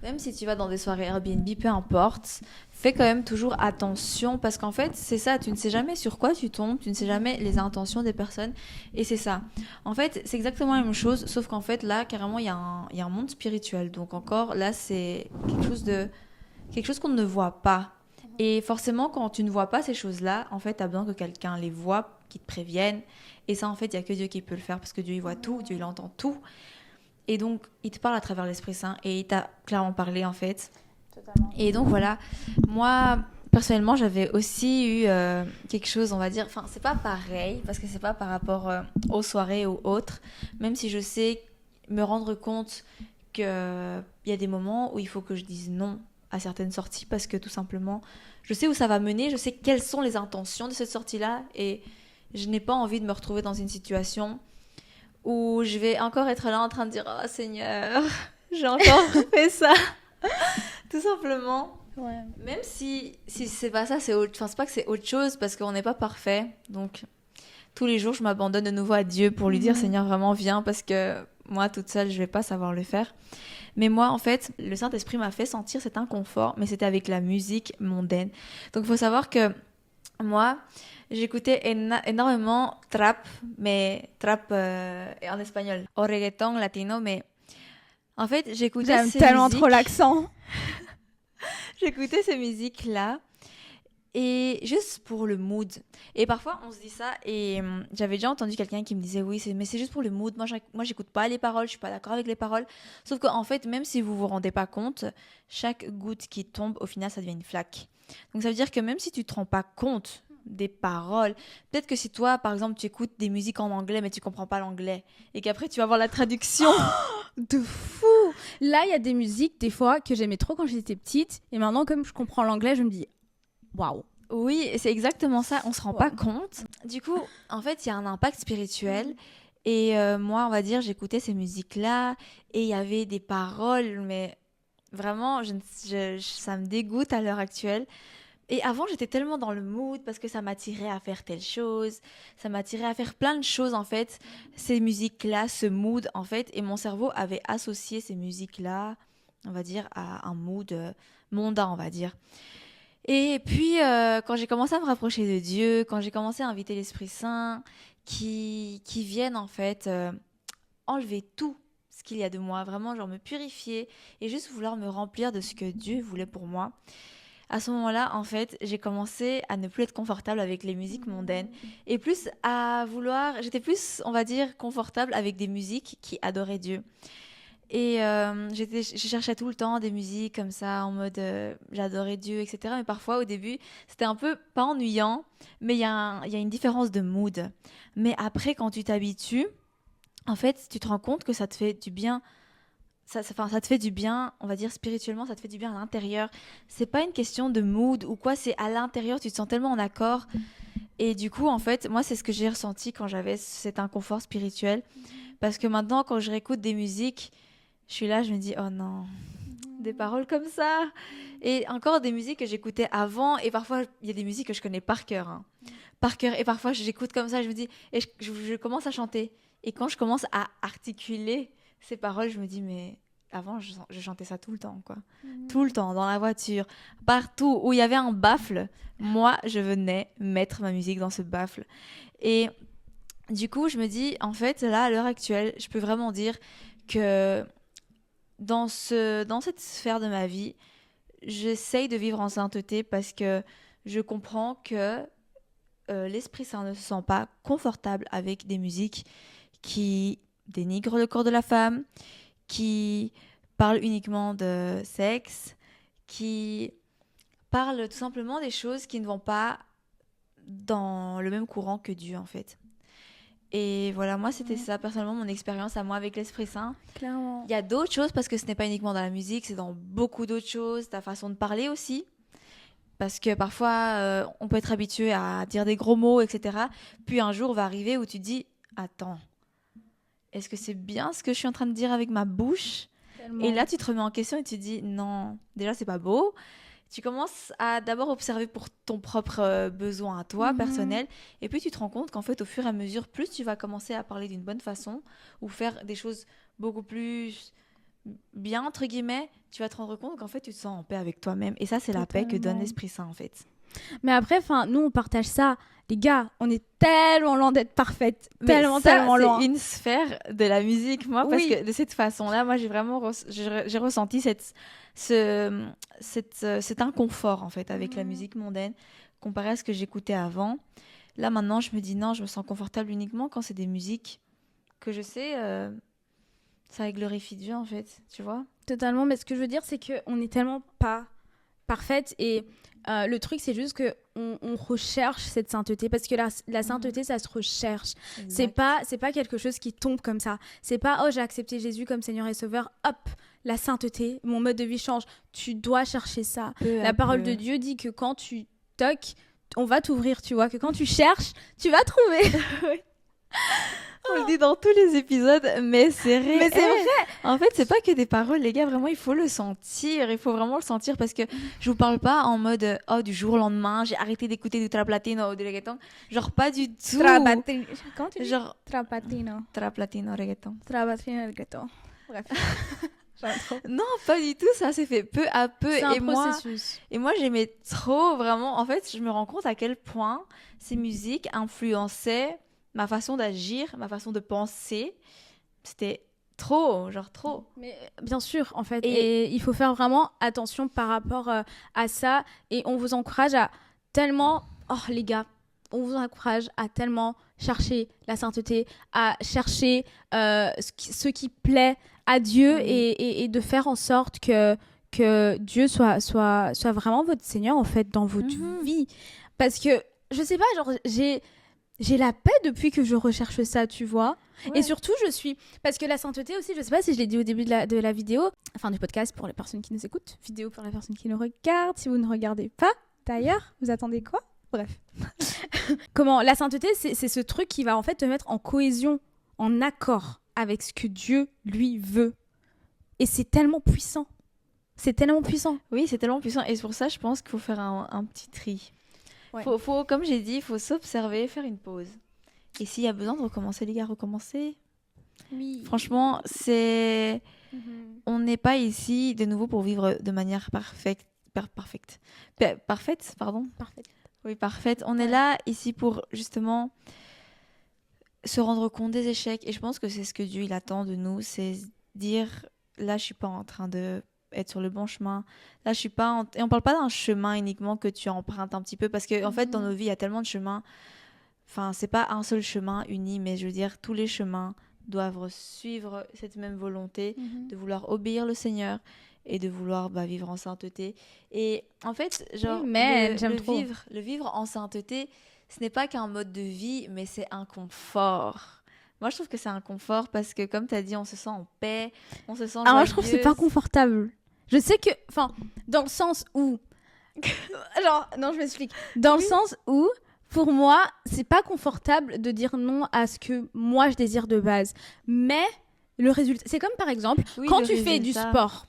même si tu vas dans des soirées Airbnb, peu importe, fais quand même toujours attention parce qu'en fait, c'est ça, tu ne sais jamais sur quoi tu tombes, tu ne sais jamais les intentions des personnes et c'est ça. En fait, c'est exactement la même chose, sauf qu'en fait, là, carrément, il y a un monde spirituel. Donc encore, là, c'est quelque chose qu'on ne voit pas. Et forcément, quand tu ne vois pas ces choses-là, en fait, tu as besoin que quelqu'un les voit, qui te prévienne. Et ça, en fait, il n'y a que Dieu qui peut le faire parce que Dieu, il voit tout, Dieu, il entend tout. Et donc, il te parle à travers l'Esprit Saint et il t'a clairement parlé, en fait. Totalement. Et donc, voilà. Moi, personnellement, j'avais aussi eu quelque chose, on va dire... Enfin, c'est pas pareil, parce que c'est pas par rapport aux soirées ou autres. Même si je sais me rendre compte qu'il y a des moments où il faut que je dise non à certaines sorties parce que tout simplement, je sais où ça va mener, je sais quelles sont les intentions de cette sortie-là et je n'ai pas envie de me retrouver dans une situation où je vais encore être là en train de dire « Oh Seigneur, j'ai encore fait ça !» Tout simplement. Ouais. Même si c'est pas ça, enfin, c'est pas que c'est autre chose parce qu'on n'est pas parfait. Donc, tous les jours, je m'abandonne de nouveau à Dieu pour lui dire « Seigneur, vraiment, viens » parce que moi, toute seule, je vais pas savoir le faire. Mais moi, en fait, le Saint-Esprit m'a fait sentir cet inconfort, mais c'était avec la musique mondaine. Donc, il faut savoir que moi, j'écoutais énormément trap, mais trap en espagnol, au reggaeton latino, mais en fait, j'écoutais J'aime ces tellement musiques. trop l'accent. J'écoutais ces musiques-là. Et juste pour le mood. Et parfois, on se dit ça, et j'avais déjà entendu quelqu'un qui me disait, oui, mais c'est juste pour le mood. Moi, j'écoute pas les paroles, je suis pas d'accord avec les paroles. Sauf qu'en fait, même si vous vous rendez pas compte, chaque goutte qui tombe, au final, ça devient une flaque. Donc, ça veut dire que même si tu te rends pas compte des paroles, peut-être que si toi, par exemple, tu écoutes des musiques en anglais, mais tu comprends pas l'anglais, et qu'après, tu vas voir la traduction. De fou! Là, il y a des musiques, des fois, que j'aimais trop quand j'étais petite, et maintenant, comme je comprends l'anglais, je me dis, waouh! Oui, c'est exactement ça, on se rend pas compte. Du coup, en fait, il y a un impact spirituel. Et moi, on va dire, j'écoutais ces musiques-là et il y avait des paroles, mais vraiment, ça me dégoûte à l'heure actuelle. Et avant, j'étais tellement dans le mood parce que ça m'attirait à faire telle chose, ça m'attirait à faire plein de choses, en fait. Ces musiques-là, ce mood, en fait, et mon cerveau avait associé ces musiques-là, on va dire, à un mood mondain, on va dire. Et puis, quand j'ai commencé à me rapprocher de Dieu, quand j'ai commencé à inviter l'Esprit Saint, qui vienne en fait enlever tout ce qu'il y a de moi, vraiment genre me purifier et juste vouloir me remplir de ce que Dieu voulait pour moi. À ce moment-là, en fait, j'ai commencé à ne plus être confortable avec les musiques mondaines et plus à vouloir, j'étais plus, on va dire, confortable avec des musiques qui adoraient Dieu. Et je cherchais tout le temps des musiques comme ça, en mode j'adorais Dieu, etc. Mais parfois, au début, c'était un peu pas ennuyant, mais il y a une différence de mood. Mais après, quand tu t'habitues, en fait, tu te rends compte que ça te fait du bien. Enfin, ça te fait du bien, on va dire spirituellement, ça te fait du bien à l'intérieur. C'est pas une question de mood ou quoi, c'est à l'intérieur, tu te sens tellement en accord. Et du coup, en fait, moi, c'est ce que j'ai ressenti quand j'avais cet inconfort spirituel. Parce que maintenant, quand je réécoute des musiques, je suis là, je me dis, oh non, des paroles comme ça. Et encore des musiques que j'écoutais avant. Et parfois, il y a des musiques que je connais par cœur. Hein. Par cœur. Et parfois, j'écoute comme ça, je me dis, et je commence à chanter. Et quand je commence à articuler ces paroles, je me dis, mais avant, je chantais ça tout le temps, quoi. Tout le temps, dans la voiture, partout où il y avait un baffle, moi, je venais mettre ma musique dans ce baffle. Et Du coup, je me dis, en fait, là, à l'heure actuelle, je peux vraiment dire que dans cette sphère de ma vie, j'essaye de vivre en sainteté parce que je comprends que l'Esprit Saint ne se sent pas confortable avec des musiques qui dénigrent le corps de la femme, qui parlent uniquement de sexe, qui parlent tout simplement des choses qui ne vont pas dans le même courant que Dieu, en fait. Et voilà, moi, c'était ça, personnellement, mon expérience à moi avec l'Esprit Saint. Clairement. Il y a d'autres choses, parce que ce n'est pas uniquement dans la musique, c'est dans beaucoup d'autres choses, ta façon de parler aussi. Parce que parfois, on peut être habitué à dire des gros mots, etc. Puis un jour va arriver où tu te dis, attends, est-ce que c'est bien ce que je suis en train de dire avec ma bouche? Tellement. Et là, tu te remets en question et tu te dis, non, déjà, c'est pas beau. Tu commences à d'abord observer pour ton propre besoin à toi, personnel. Et puis, tu te rends compte qu'en fait, au fur et à mesure, plus tu vas commencer à parler d'une bonne façon ou faire des choses beaucoup plus bien, entre guillemets, tu vas te rendre compte qu'en fait, tu te sens en paix avec toi-même. Et ça, c'est la paix que donne Totalement. l'Esprit Saint, en fait. Mais après, nous, on partage ça. Les gars, on est tellement loin d'être parfaite. Mais Tellement, ça, tellement loin. c'est une sphère de la musique, moi, parce Oui. que de cette façon-là, moi, j'ai vraiment j'ai ressenti cet inconfort, en fait, avec la musique mondaine, comparé à ce que j'écoutais avant. Là, maintenant, je me dis non, je me sens confortable uniquement quand c'est des musiques que je sais, ça glorifie Dieu, en fait, tu vois. Totalement, mais ce que je veux dire, c'est qu'on n'est tellement pas parfaite et le truc, c'est juste que on recherche cette sainteté parce que la sainteté, ça se recherche. C'est pas quelque chose qui tombe comme ça. C'est pas, oh, j'ai accepté Jésus comme Seigneur et Sauveur, hop, la sainteté, mon mode de vie change. Tu dois chercher ça. La parole de Dieu dit que quand tu toques, on va t'ouvrir, tu vois, que quand tu cherches, tu vas trouver. On le dit dans tous les épisodes, mais c'est réel. Mais c'est vrai. En fait, c'est pas que des paroles, les gars. Vraiment, il faut le sentir. Il faut vraiment le sentir parce que je vous parle pas en mode oh du jour au lendemain, j'ai arrêté d'écouter du trap latino ou du reggaeton. Genre pas du tout. Comment tu dis? Genre Trapatino. trap latino, reggaeton. Trapatino, reggaeton. Bref. Non, pas du tout. Ça s'est fait peu à peu. C'est un processus. Et moi, j'aimais trop vraiment. En fait, je me rends compte à quel point ces musiques influençaient ma façon d'agir, ma façon de penser. C'était trop, genre trop. Mais bien sûr, en fait. Et il faut faire vraiment attention par rapport à ça. Et on vous encourage à tellement... Oh, les gars, on vous encourage à tellement chercher la sainteté, à chercher ce qui plaît à Dieu et de faire en sorte que Dieu soit vraiment votre Seigneur, en fait, dans votre vie. Parce que, je sais pas, genre, j'ai la paix depuis que je recherche ça, tu vois. Ouais. Et surtout, parce que la sainteté aussi, je sais pas si je l'ai dit au début de la vidéo, enfin du podcast pour les personnes qui nous écoutent, vidéo pour les personnes qui nous regardent. Si vous ne regardez pas, d'ailleurs, vous attendez quoi? Bref. Comment la sainteté, c'est ce truc qui va en fait te mettre en cohésion, en accord avec ce que Dieu, lui, veut. Et c'est tellement puissant. C'est tellement puissant. Oui, c'est tellement puissant. Et c'est pour ça, je pense qu'il faut faire un petit tri. Ouais. Faut, comme j'ai dit, il faut s'observer, faire une pause. Et s'il y a besoin de recommencer, les gars, recommencer. Oui. Franchement, on n'est pas ici de nouveau pour vivre de manière parfaite. Parfaite, pardon. Parfaite. Oui, parfaite. On est là ici pour justement se rendre compte des échecs. Et je pense que c'est ce que Dieu il attend de nous, c'est dire là, je suis pas en train de être sur le bon chemin. Là, je suis pas et on parle pas d'un chemin uniquement que tu empruntes un petit peu parce que en fait dans nos vies, il y a tellement de chemins. Enfin, c'est pas un seul chemin uni, mais je veux dire tous les chemins doivent suivre cette même volonté de vouloir obéir le Seigneur et de vouloir vivre en sainteté. Et en fait, genre le vivre en sainteté, ce n'est pas qu'un mode de vie, mais c'est un confort. Moi, je trouve que c'est un confort parce que, comme tu as dit, on se sent en paix, on se sent joyeuse. Moi, je trouve que c'est pas confortable. Je sais que, enfin, dans le sens où... genre, non, je m'explique. Dans le sens où, pour moi, c'est pas confortable de dire non à ce que moi, je désire de base. Mais le résultat... C'est comme, par exemple, quand tu fais du sport.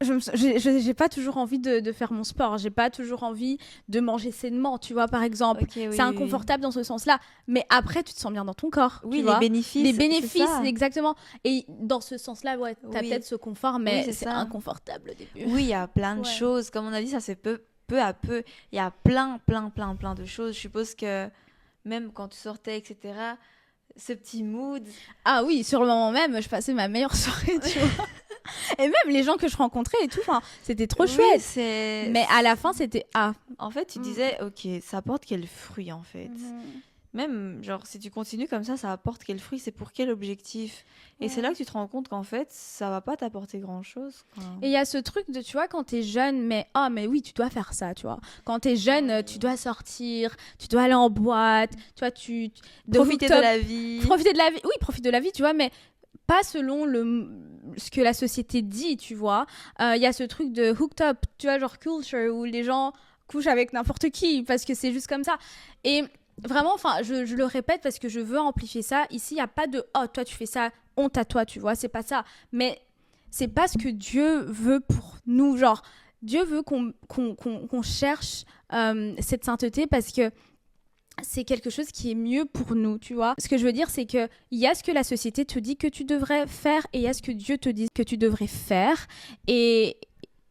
J'ai pas toujours envie de faire mon sport, j'ai pas toujours envie de manger sainement, tu vois, par exemple. C'est inconfortable dans ce sens-là, mais après tu te sens bien dans ton corps. Oui, tu vois. Les bénéfices, exactement. Et dans ce sens-là, ouais, t'as peut-être ce confort, mais c'est inconfortable au début. Oui, il y a plein de choses, comme on a dit, ça c'est peu à peu. Il y a plein de choses. Je suppose que même quand tu sortais, etc., ce petit mood. Ah oui, sur le moment même, je passais ma meilleure soirée, tu vois. Et même les gens que je rencontrais et tout, c'était trop chouette. Mais à la fin, c'était En fait, tu disais, ok, ça apporte quel fruit en fait. Même, genre, si tu continues comme ça apporte quel fruit, c'est pour quel objectif. Et c'est là que tu te rends compte qu'en fait, ça va pas t'apporter grand-chose. Et il y a ce truc de, tu vois, quand t'es jeune, mais oui, tu dois faire ça, tu vois. Quand t'es jeune, tu dois sortir, tu dois aller en boîte, tu vois, profiter de la vie. Profiter de la vie, oui, profiter de la vie, tu vois, mais pas selon ce que la société dit, tu vois. Il y a ce truc de hooked up, tu vois, genre culture, où les gens couchent avec n'importe qui, parce que c'est juste comme ça. Et vraiment, je le répète parce que je veux amplifier ça. Ici, il n'y a pas de « Oh, toi, tu fais ça, honte à toi », tu vois, c'est pas ça. Mais c'est pas ce que Dieu veut pour nous. Genre, Dieu veut qu'on cherche cette sainteté parce que c'est quelque chose qui est mieux pour nous, tu vois. Ce que je veux dire, c'est qu'il y a ce que la société te dit que tu devrais faire et il y a ce que Dieu te dit que tu devrais faire. Et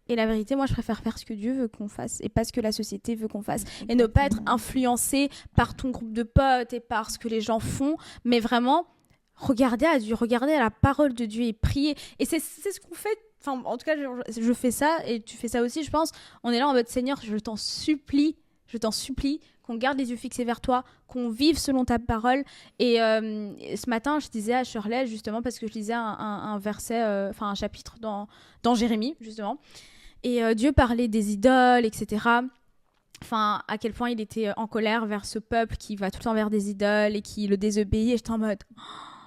la vérité, moi, je préfère faire ce que Dieu veut qu'on fasse et pas ce que la société veut qu'on fasse. Et ne pas être influencé par ton groupe de potes et par ce que les gens font, mais vraiment regarder à Dieu, regarder à la parole de Dieu et prier. Et c'est ce qu'on fait. Enfin, en tout cas, je fais ça et tu fais ça aussi, je pense. On est là en mode Seigneur, je t'en supplie qu'on garde les yeux fixés vers toi, qu'on vive selon ta parole. Et ce matin, je disais à Shirley, justement, parce que je lisais un verset, un chapitre dans Jérémie, justement. Et Dieu parlait des idoles, etc. Enfin, à quel point il était en colère vers ce peuple qui va tout le temps vers des idoles et qui le désobéit. Et j'étais en mode,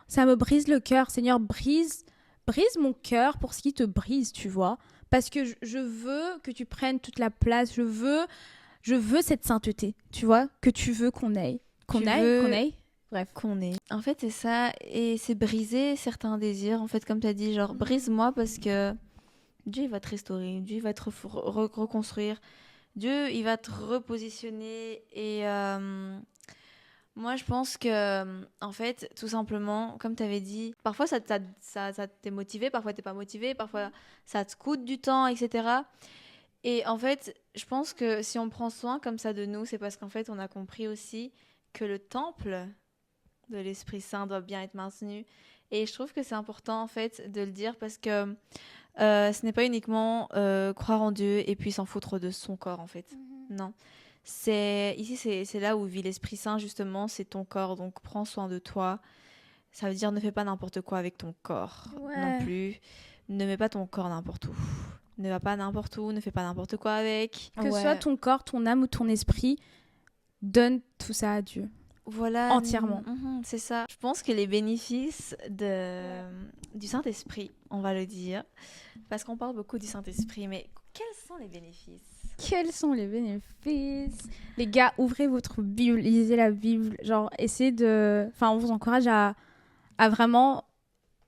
ça me brise le cœur. Seigneur, brise mon cœur pour ce qui te brise, tu vois. Parce que je veux que tu prennes toute la place. Je veux cette sainteté, tu vois, que tu veux qu'on ait. Bref. Qu'on ait. En fait, c'est ça. Et c'est briser certains désirs. En fait, comme tu as dit, genre, brise-moi parce que Dieu, il va te restaurer. Dieu, il va te reconstruire. Dieu, il va te repositionner. Et moi, je pense que, en fait, tout simplement, comme tu avais dit, parfois, ça t'est motivé, parfois, t'es pas motivé, parfois, ça te coûte du temps, etc. Et en fait, je pense que si on prend soin comme ça de nous, c'est parce qu'en fait, on a compris aussi que le temple de l'Esprit Saint doit bien être maintenu. Et je trouve que c'est important, en fait, de le dire parce que ce n'est pas uniquement croire en Dieu et puis s'en foutre de son corps, en fait. Non. Ici, c'est là où vit l'Esprit Saint, justement, c'est ton corps. Donc, prends soin de toi. Ça veut dire ne fais pas n'importe quoi avec ton corps non plus. Ne mets pas ton corps n'importe où. Ne va pas n'importe où, ne fais pas n'importe quoi avec. Que ce soit ton corps, ton âme ou ton esprit, donne tout ça à Dieu. Voilà. Entièrement. C'est ça. Je pense que les bénéfices du Saint-Esprit, on va le dire, parce qu'on parle beaucoup du Saint-Esprit, mais quels sont les bénéfices ? Quels sont les bénéfices ? Les gars, ouvrez votre Bible, lisez la Bible, genre essayez de... Enfin, on vous encourage à vraiment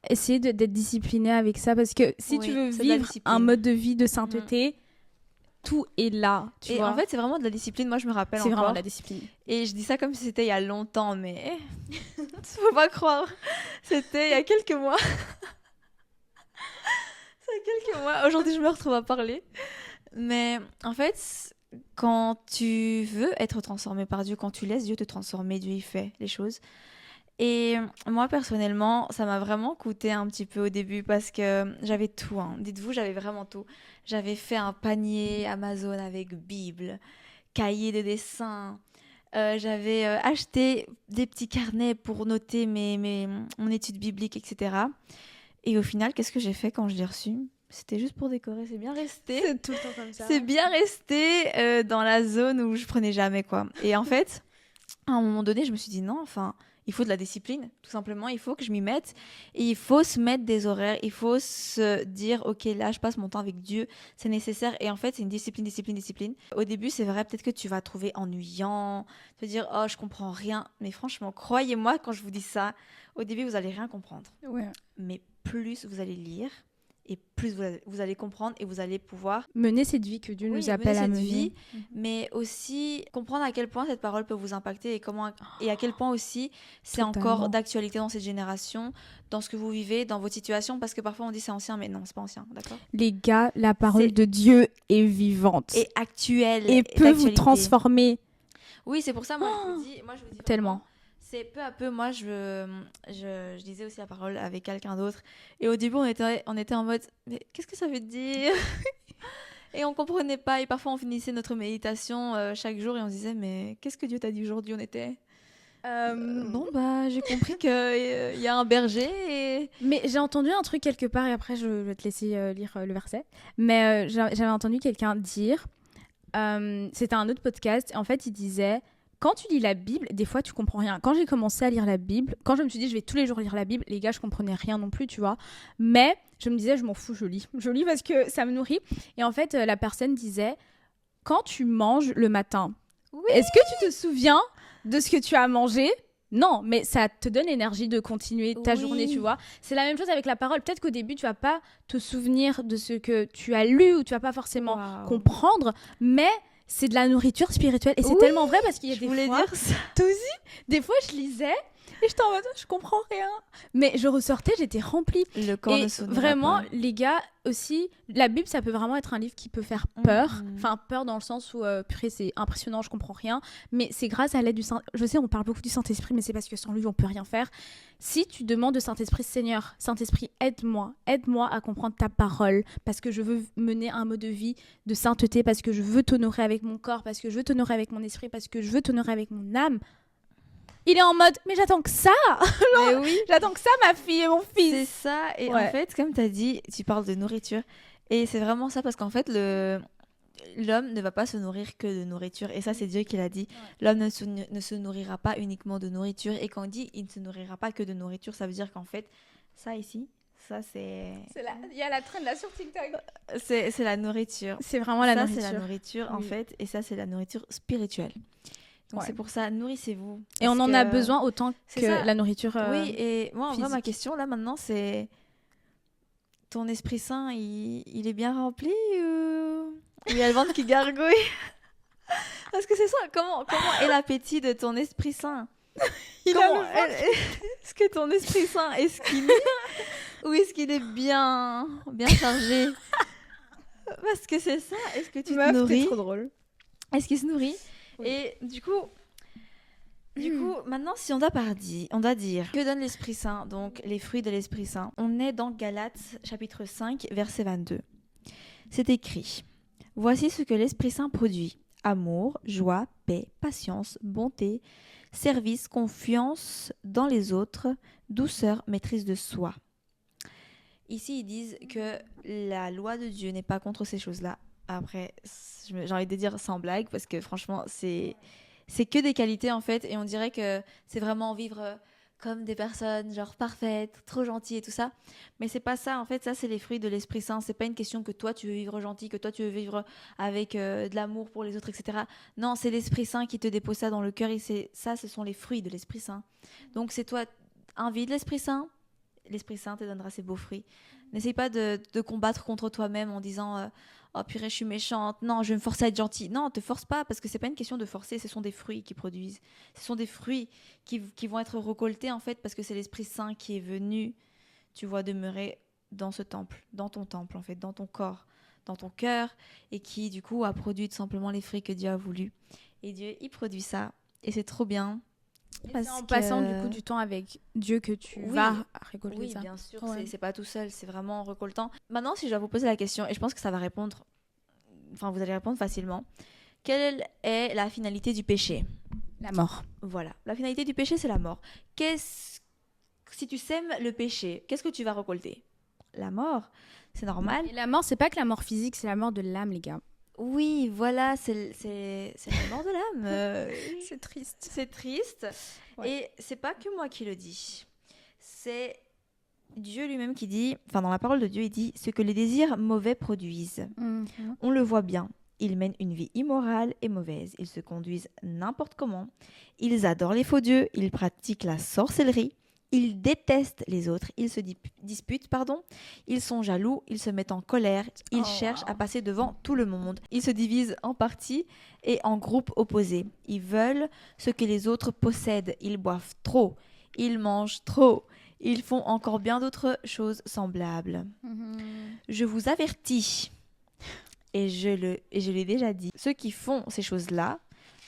essayer d'être discipliné avec ça, parce que si tu veux vivre un mode de vie de sainteté, tout est là, tu vois. En fait, c'est vraiment de la discipline. Moi, je me rappelle encore. C'est vraiment de la discipline. Et je dis ça comme si c'était il y a longtemps, mais faut pas croire. C'était il y a quelques mois. C'est il y a quelques mois. Aujourd'hui, je me retrouve à parler. Mais en fait, quand tu veux être transformé par Dieu, quand tu laisses Dieu te transformer, Dieu il fait les choses. Et moi, personnellement, ça m'a vraiment coûté un petit peu au début parce que j'avais tout. Dites-vous, j'avais vraiment tout. J'avais fait un panier Amazon avec Bible, cahier de dessin. J'avais acheté des petits carnets pour noter mon étude biblique, etc. Et au final, qu'est-ce que j'ai fait quand je l'ai reçu ? C'était juste pour décorer, c'est bien resté. C'est tout le temps comme ça. C'est bien resté dans la zone où je prenais jamais, quoi. Et en fait, à un moment donné, je me suis dit non, il faut de la discipline, tout simplement. Il faut que je m'y mette. Et il faut se mettre des horaires. Il faut se dire, OK, là, je passe mon temps avec Dieu. C'est nécessaire. Et en fait, c'est une discipline. Au début, c'est vrai, peut-être que tu vas trouver ennuyant. Tu vas dire, oh, je comprends rien. Mais franchement, croyez-moi, quand je vous dis ça, au début, vous allez rien comprendre. Ouais. Mais plus vous allez lire, et plus vous allez comprendre et vous allez pouvoir mener cette vie que Dieu nous appelle à mener. Vie, mais aussi comprendre à quel point cette parole peut vous impacter et à quel point aussi c'est encore d'actualité dans cette génération, dans ce que vous vivez, dans votre situation, parce que parfois on dit c'est ancien, mais non, c'est pas ancien, d'accord ? Les gars, la parole de Dieu est vivante. Et actuelle. Et peut vous transformer. Oui, c'est pour ça, moi, je vous dis vraiment, Tellement. c'est peu à peu, moi, je disais aussi la parole avec quelqu'un d'autre. Et au début, on était en mode, mais qu'est-ce que ça veut dire? Et on comprenait pas. Et parfois, on finissait notre méditation chaque jour et on se disait, mais qu'est-ce que Dieu t'a dit aujourd'hui? On était, bon, bah, j'ai compris qu'il y a un berger et... Mais j'ai entendu un truc quelque part, et après je vais te laisser lire le verset. Mais j'avais entendu quelqu'un dire, c'était un autre podcast, et en fait il disait, quand tu lis la Bible, des fois tu comprends rien. Quand j'ai commencé à lire la Bible, quand je me suis dit je vais tous les jours lire la Bible, les gars, je comprenais rien non plus, tu vois. Mais je me disais, je m'en fous, je lis. Je lis parce que ça me nourrit. Et en fait, la personne disait, quand tu manges le matin, Oui. est-ce que tu te souviens de ce que tu as mangé? Non, mais ça te donne l'énergie de continuer ta Oui. journée, tu vois. C'est la même chose avec la parole. Peut-être qu'au début, tu vas pas te souvenir de ce que tu as lu ou tu vas pas forcément Waouh. comprendre, mais c'est de la nourriture spirituelle. Et c'est Oui, tellement vrai parce qu'il y a je des voulais fois... dire ça. Toi aussi, des fois, je lisais et j'étais en mode, je comprends rien. Mais je ressortais, j'étais remplie. Le corps Et ne s'oubliera vraiment, pas. les gars, aussi, la Bible, ça peut vraiment être un livre qui peut faire peur. Mhm. Enfin, peur dans le sens où, purée, c'est impressionnant, je comprends rien. Mais c'est grâce à l'aide du Saint... Je sais, on parle beaucoup du Saint-Esprit, mais c'est parce que sans lui, on peut rien faire. Si tu demandes au Saint-Esprit, Seigneur, Saint-Esprit, aide-moi à comprendre ta parole, parce que je veux mener un mode de vie de sainteté, parce que je veux t'honorer avec mon corps, parce que je veux t'honorer avec mon esprit, parce que je veux t'honorer avec mon âme. Il est en mode, mais j'attends que ça. Mais oui, J'attends que ça, ma fille et mon fils. c'est ça. Et Ouais. en fait, comme tu as dit, tu parles de nourriture. Et c'est vraiment ça, parce qu'en fait, l'homme ne va pas se nourrir que de nourriture. Et ça, c'est Dieu qui l'a dit. L'homme ne se nourrira pas uniquement de nourriture. Et quand on dit il ne se nourrira pas que de nourriture, ça veut dire qu'en fait, ça ici, ça c'est... Il y a la traîne là sur TikTok. C'est la nourriture. C'est vraiment la Ça, nourriture. c'est la nourriture, en Oui. fait. Et ça, c'est la nourriture spirituelle. Donc Ouais. c'est pour ça, nourrissez-vous. Et on Parce en a que- besoin autant c'est que ça. la nourriture. Oui, et moi, en vrai, ma physique. question, là, maintenant, c'est... Ton Esprit Saint, il est bien rempli ou il y a le ventre qui gargouille? Parce que c'est ça, comment est l'appétit de ton Esprit Saint? Comment est-ce que ton Esprit Saint est skinny ou est-ce qu'il est bien chargé? Parce que c'est ça, est-ce que tu te nourris? trop drôle. Est-ce qu'il se nourrit? Oui. Et du coup, maintenant, si on doit dire que donne l'Esprit Saint, donc les fruits de l'Esprit Saint, on est dans Galates chapitre 5, verset 22. C'est écrit: Voici ce que l'Esprit Saint produit: amour, joie, paix, patience, bonté, service, confiance dans les autres, douceur, maîtrise de soi. Ici, ils disent que la loi de Dieu n'est pas contre ces choses-là. Après, j'ai envie de dire sans blague, parce que franchement, c'est que des qualités en fait, et on dirait que c'est vraiment vivre comme des personnes genre parfaites, trop gentilles et tout ça. Mais c'est pas ça, en fait, ça c'est les fruits de l'Esprit Saint. C'est pas une question que toi tu veux vivre gentil, que toi tu veux vivre avec de l'amour pour les autres, etc. Non, c'est l'Esprit Saint qui te dépose ça dans le cœur, et ça, ce sont les fruits de l'Esprit Saint. Donc c'est toi, envie de l'Esprit Saint, l'Esprit Saint te donnera ses beaux fruits. N'essaye pas de combattre contre toi-même en disant oh purée, je suis méchante, non, je vais me forcer à être gentille. Non, te force pas, parce que c'est pas une question de forcer, ce sont des fruits qui produisent. Ce sont des fruits qui vont être récoltés en fait, parce que c'est l'Esprit Saint qui est venu, tu vois, demeurer dans ce temple, dans ton temple en fait, dans ton corps, dans ton cœur, et qui du coup a produit tout simplement les fruits que Dieu a voulu. Et Dieu, il produit ça, et c'est trop bien. Et Parce c'est en que- passant du coup du temps avec Dieu que tu Oui. vas récolter Oui, ça. bien sûr, Ouais. c'est pas tout seul, c'est vraiment en récoltant. Maintenant, si je dois vous poser la question, et je pense que ça va répondre, enfin vous allez répondre facilement, quelle est la finalité du péché? La mort. Voilà, la finalité du péché, c'est la mort. Si tu sèmes le péché, qu'est-ce que tu vas récolter? La mort, c'est normal. Et la mort, c'est pas que la mort physique, c'est la mort de l'âme, les gars. Oui, voilà, c'est la mort de l'âme. C'est triste. C'est triste. Ouais. Et c'est pas que moi qui le dis. C'est Dieu lui-même qui dit, enfin dans la parole de Dieu, il dit ce que les désirs mauvais produisent. On le voit bien. Ils mènent une vie immorale et mauvaise. Ils se conduisent n'importe comment. Ils adorent les faux dieux. Ils pratiquent la sorcellerie. Ils détestent les autres. Ils se disputent, pardon. Ils sont jaloux. Ils se mettent en colère. Ils cherchent à passer devant tout le monde. Ils se divisent en partis et en groupes opposés. Ils veulent ce que les autres possèdent. Ils boivent trop. Ils mangent trop. Ils font encore bien d'autres choses semblables. Je vous avertis, et je l'ai déjà dit, ceux qui font ces choses-là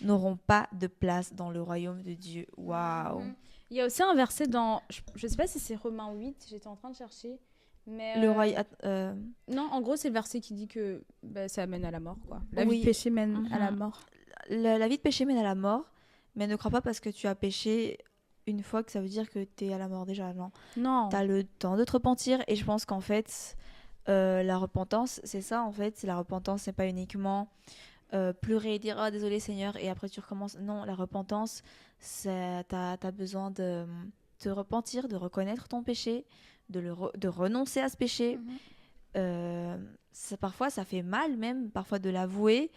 n'auront pas de place dans le royaume de Dieu. Waouh. Il y a aussi un verset dans, je sais pas si c'est Romains 8, j'étais en train de chercher, mais Le royaume... non, en gros c'est le verset qui dit que ça mène à la mort, quoi. La vie Oui. de péché mène à la mort. La vie de péché mène à la mort, mais ne crois pas parce que tu as péché une fois que ça veut dire que tu es à la mort déjà. Non. Tu as le temps de te repentir et je pense qu'en fait, la repentance, c'est ça en fait. La repentance, c'est pas uniquement pleurer et dire « Oh, désolé Seigneur » et après tu recommences. Non, la repentance, tu as besoin de te repentir, de reconnaître ton péché, de renoncer à ce péché. Parfois, ça fait mal même, parfois de l'avouer.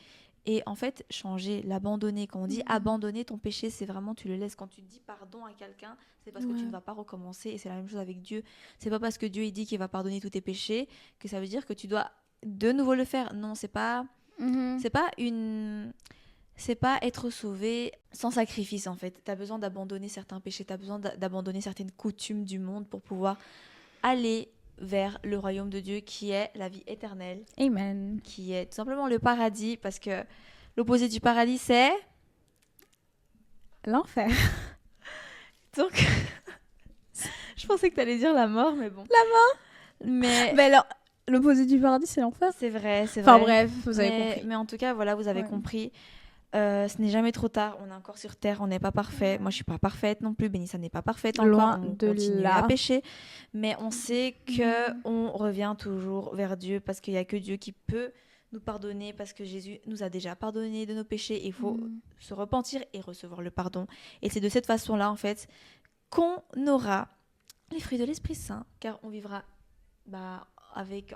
Et en fait, changer, l'abandonner. Quand on dit abandonner ton péché, c'est vraiment, tu le laisses. Quand tu dis pardon à quelqu'un, c'est parce que tu ne vas pas recommencer. Et c'est la même chose avec Dieu. C'est pas parce que Dieu il dit qu'il va pardonner tous tes péchés que ça veut dire que tu dois de nouveau le faire. Non, c'est pas être sauvé sans sacrifice en fait. Tu as besoin d'abandonner certains péchés, tu as besoin d'abandonner certaines coutumes du monde pour pouvoir aller vers le royaume de Dieu qui est la vie éternelle. Amen. Qui est tout simplement le paradis parce que l'opposé du paradis c'est l'enfer. Donc je pensais que tu allais dire la mort mais bon. La mort. Mais alors l'opposé du paradis c'est l'enfer. C'est vrai. Enfin bref, vous avez compris. Mais en tout cas voilà, vous avez compris. Ce n'est jamais trop tard, on est encore sur terre, on n'est pas parfait. Moi, je suis pas parfaite non plus. Bénissa n'est pas parfaite encore. Loin on de continue là. à pécher, mais on sait que on revient toujours vers Dieu parce qu'il y a que Dieu qui peut nous pardonner parce que Jésus nous a déjà pardonné de nos péchés. Il faut se repentir et recevoir le pardon. Et c'est de cette façon-là, en fait, qu'on aura les fruits de l'Esprit Saint, car on vivra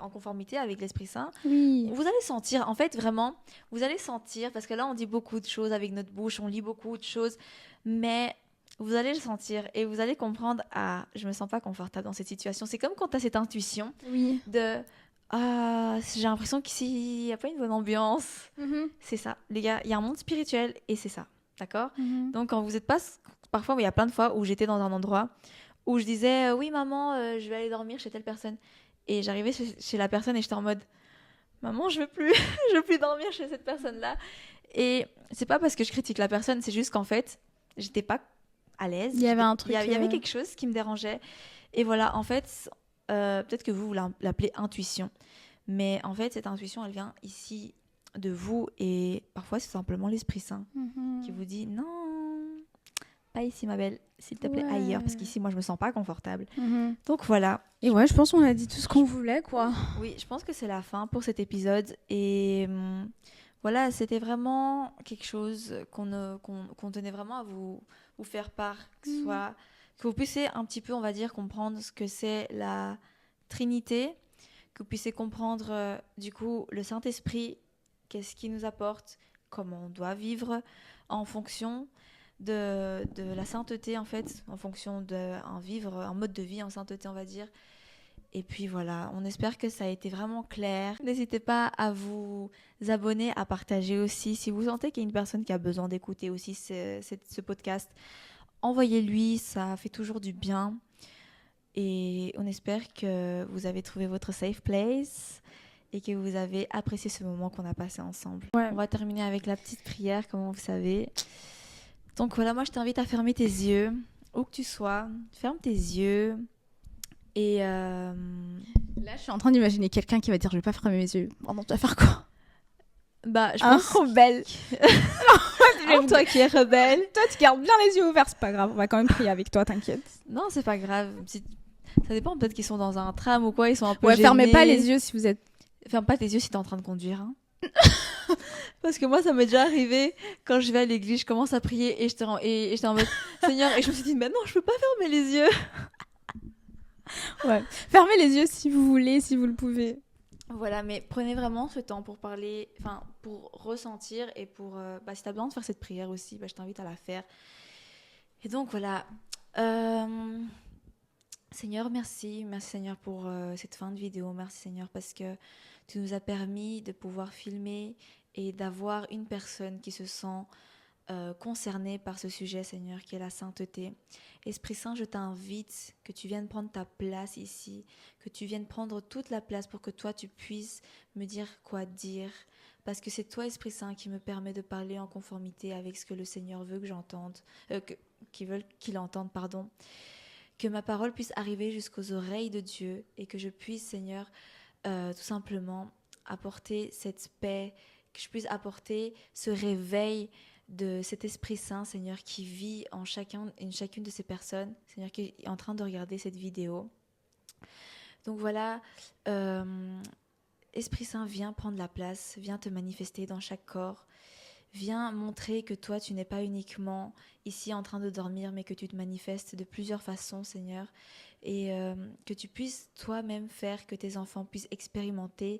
en conformité avec l'Esprit Saint. Oui. Vous allez sentir, en fait, vraiment, vous allez sentir, parce que là, on dit beaucoup de choses avec notre bouche, on lit beaucoup de choses, mais vous allez le sentir et vous allez comprendre, je me sens pas confortable dans cette situation. C'est comme quand tu as cette intuition de, j'ai l'impression qu'ici, il n'y a pas une bonne ambiance. C'est ça, les gars, il y a un monde spirituel et c'est ça, d'accord? Donc, quand vous n'êtes pas, parfois, il y a plein de fois où j'étais dans un endroit où je disais, oui, maman, je vais aller dormir chez telle personne. Et j'arrivais chez la personne et j'étais en mode maman, je veux plus dormir chez cette personne-là. Et c'est pas parce que je critique la personne, c'est juste qu'en fait, j'étais pas à l'aise. Il y avait un truc. Il y avait quelque chose qui me dérangeait. Et voilà, en fait, peut-être que vous l'appelez intuition. Mais en fait, cette intuition, elle vient ici de vous. Et parfois, c'est simplement l'Esprit Saint qui vous dit non, pas ici ma belle, s'il te plaît ailleurs, parce qu'ici moi je me sens pas confortable. Donc voilà. Et je pense qu'on a dit tout ce qu'on voulait, quoi. Oui, je pense que c'est la fin pour cet épisode et voilà, c'était vraiment quelque chose qu'on tenait vraiment à vous faire part, que vous puissiez un petit peu, on va dire, comprendre ce que c'est la Trinité, que vous puissiez comprendre du coup le Saint-Esprit, qu'est-ce qu'il nous apporte, comment on doit vivre en fonction de la sainteté en fait, en fonction un mode de vie en sainteté on va dire. Et puis voilà, on espère que ça a été vraiment clair. N'hésitez pas à vous abonner, à partager aussi. Si vous sentez qu'il y a une personne qui a besoin d'écouter aussi ce podcast, envoyez-lui, ça fait toujours du bien. Et on espère que vous avez trouvé votre safe place et que vous avez apprécié ce moment qu'on a passé ensemble. On va terminer avec la petite prière, comme vous savez. Donc voilà, moi je t'invite à fermer tes yeux, où que tu sois, ferme tes yeux et... Là je suis en train d'imaginer quelqu'un qui va dire je vais pas fermer mes yeux. Oh non, tu vas faire quoi? Je pense... rebelle. Toi qui es rebelle. Toi tu gardes bien les yeux ouverts, c'est pas grave, on va quand même prier avec toi, t'inquiète. Non, c'est pas grave. Ça dépend, peut-être qu'ils sont dans un tram ou quoi, ils sont un peu gênés. Fermez pas les yeux si vous êtes... Ferme pas tes yeux si t'es en train de conduire, hein. Parce que moi ça m'est déjà arrivé quand je vais à l'église, je commence à prier et j'étais en mode Seigneur, et je me suis dit mais non, je peux pas fermer les yeux. Fermez les yeux si vous voulez, si vous le pouvez. Voilà, mais prenez vraiment ce temps pour parler, pour ressentir et pour si t'as besoin de faire cette prière aussi, je t'invite à la faire. Et donc voilà, Seigneur, merci Seigneur pour cette fin de vidéo, merci Seigneur parce que tu nous as permis de pouvoir filmer et d'avoir une personne qui se sent concernée par ce sujet, Seigneur, qui est la sainteté. Esprit Saint, je t'invite que tu viennes prendre ta place ici, que tu viennes prendre toute la place pour que toi, tu puisses me dire quoi dire. parce que c'est toi, Esprit Saint, qui me permet de parler en conformité avec ce que le Seigneur veut que j'entende, qu'il entende, pardon. Que ma parole puisse arriver jusqu'aux oreilles de Dieu et que je puisse, Seigneur, tout simplement apporter cette paix, que je puisse apporter ce réveil de cet Esprit Saint, Seigneur, qui vit en chacune de ces personnes, Seigneur, qui est en train de regarder cette vidéo. Donc voilà, Esprit Saint, viens prendre la place, viens te manifester dans chaque corps. Viens montrer que toi, tu n'es pas uniquement ici en train de dormir, mais que tu te manifestes de plusieurs façons, Seigneur, et que tu puisses toi-même faire que tes enfants puissent expérimenter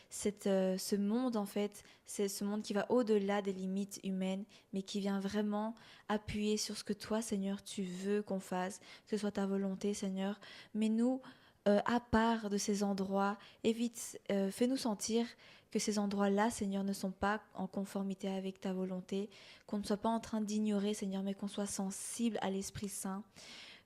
ce monde, en fait, c'est ce monde qui va au-delà des limites humaines, mais qui vient vraiment appuyer sur ce que toi, Seigneur, tu veux qu'on fasse, que ce soit ta volonté, Seigneur, mais nous, à part de ces endroits, fais-nous sentir que ces endroits-là, Seigneur, ne sont pas en conformité avec ta volonté, qu'on ne soit pas en train d'ignorer, Seigneur, mais qu'on soit sensible à l'Esprit Saint.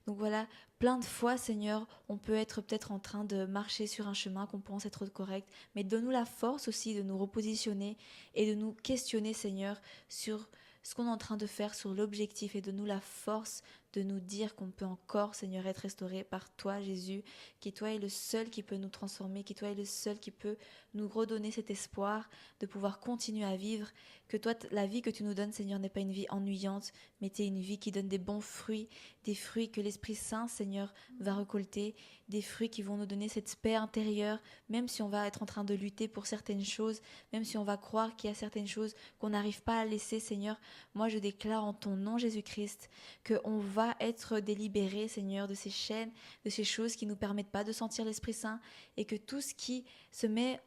Donc voilà, plein de fois, Seigneur, on peut être peut-être en train de marcher sur un chemin qu'on pense être correct, mais donne-nous la force aussi de nous repositionner et de nous questionner, Seigneur, sur ce qu'on est en train de faire, sur l'objectif, et donne-nous la force de nous dire qu'on peut encore, Seigneur, être restauré par toi, Jésus, qui toi est le seul qui peut nous transformer, qui toi est le seul qui peut nous redonner cet espoir de pouvoir continuer à vivre, que toi, la vie que tu nous donnes, Seigneur, n'est pas une vie ennuyante, mais c'est une vie qui donne des bons fruits, des fruits que l'Esprit Saint, Seigneur, va récolter, des fruits qui vont nous donner cette paix intérieure, même si on va être en train de lutter pour certaines choses, même si on va croire qu'il y a certaines choses qu'on n'arrive pas à laisser, Seigneur, moi je déclare en ton nom, Jésus-Christ, qu'on va être délibérés, Seigneur, de ces chaînes, de ces choses qui ne nous permettent pas de sentir l'Esprit Saint, et que tout ce qui se met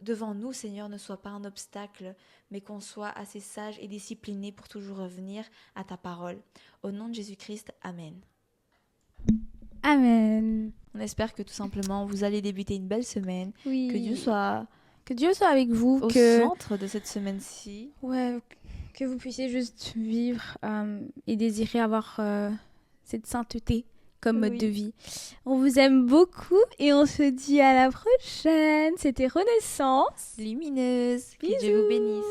devant nous, Seigneur, ne soit pas un obstacle, mais qu'on soit assez sage et discipliné pour toujours revenir à ta parole. Au nom de Jésus-Christ, Amen. Amen. On espère que tout simplement vous allez débuter une belle semaine, Oui. que Dieu soit avec vous, au centre de cette semaine-ci. Ouais, que vous puissiez juste vivre et désirer avoir cette sainteté comme mode de vie. On vous aime beaucoup et on se dit à la prochaine. C'était Renaissance Lumineuse. Que Dieu vous bénisse.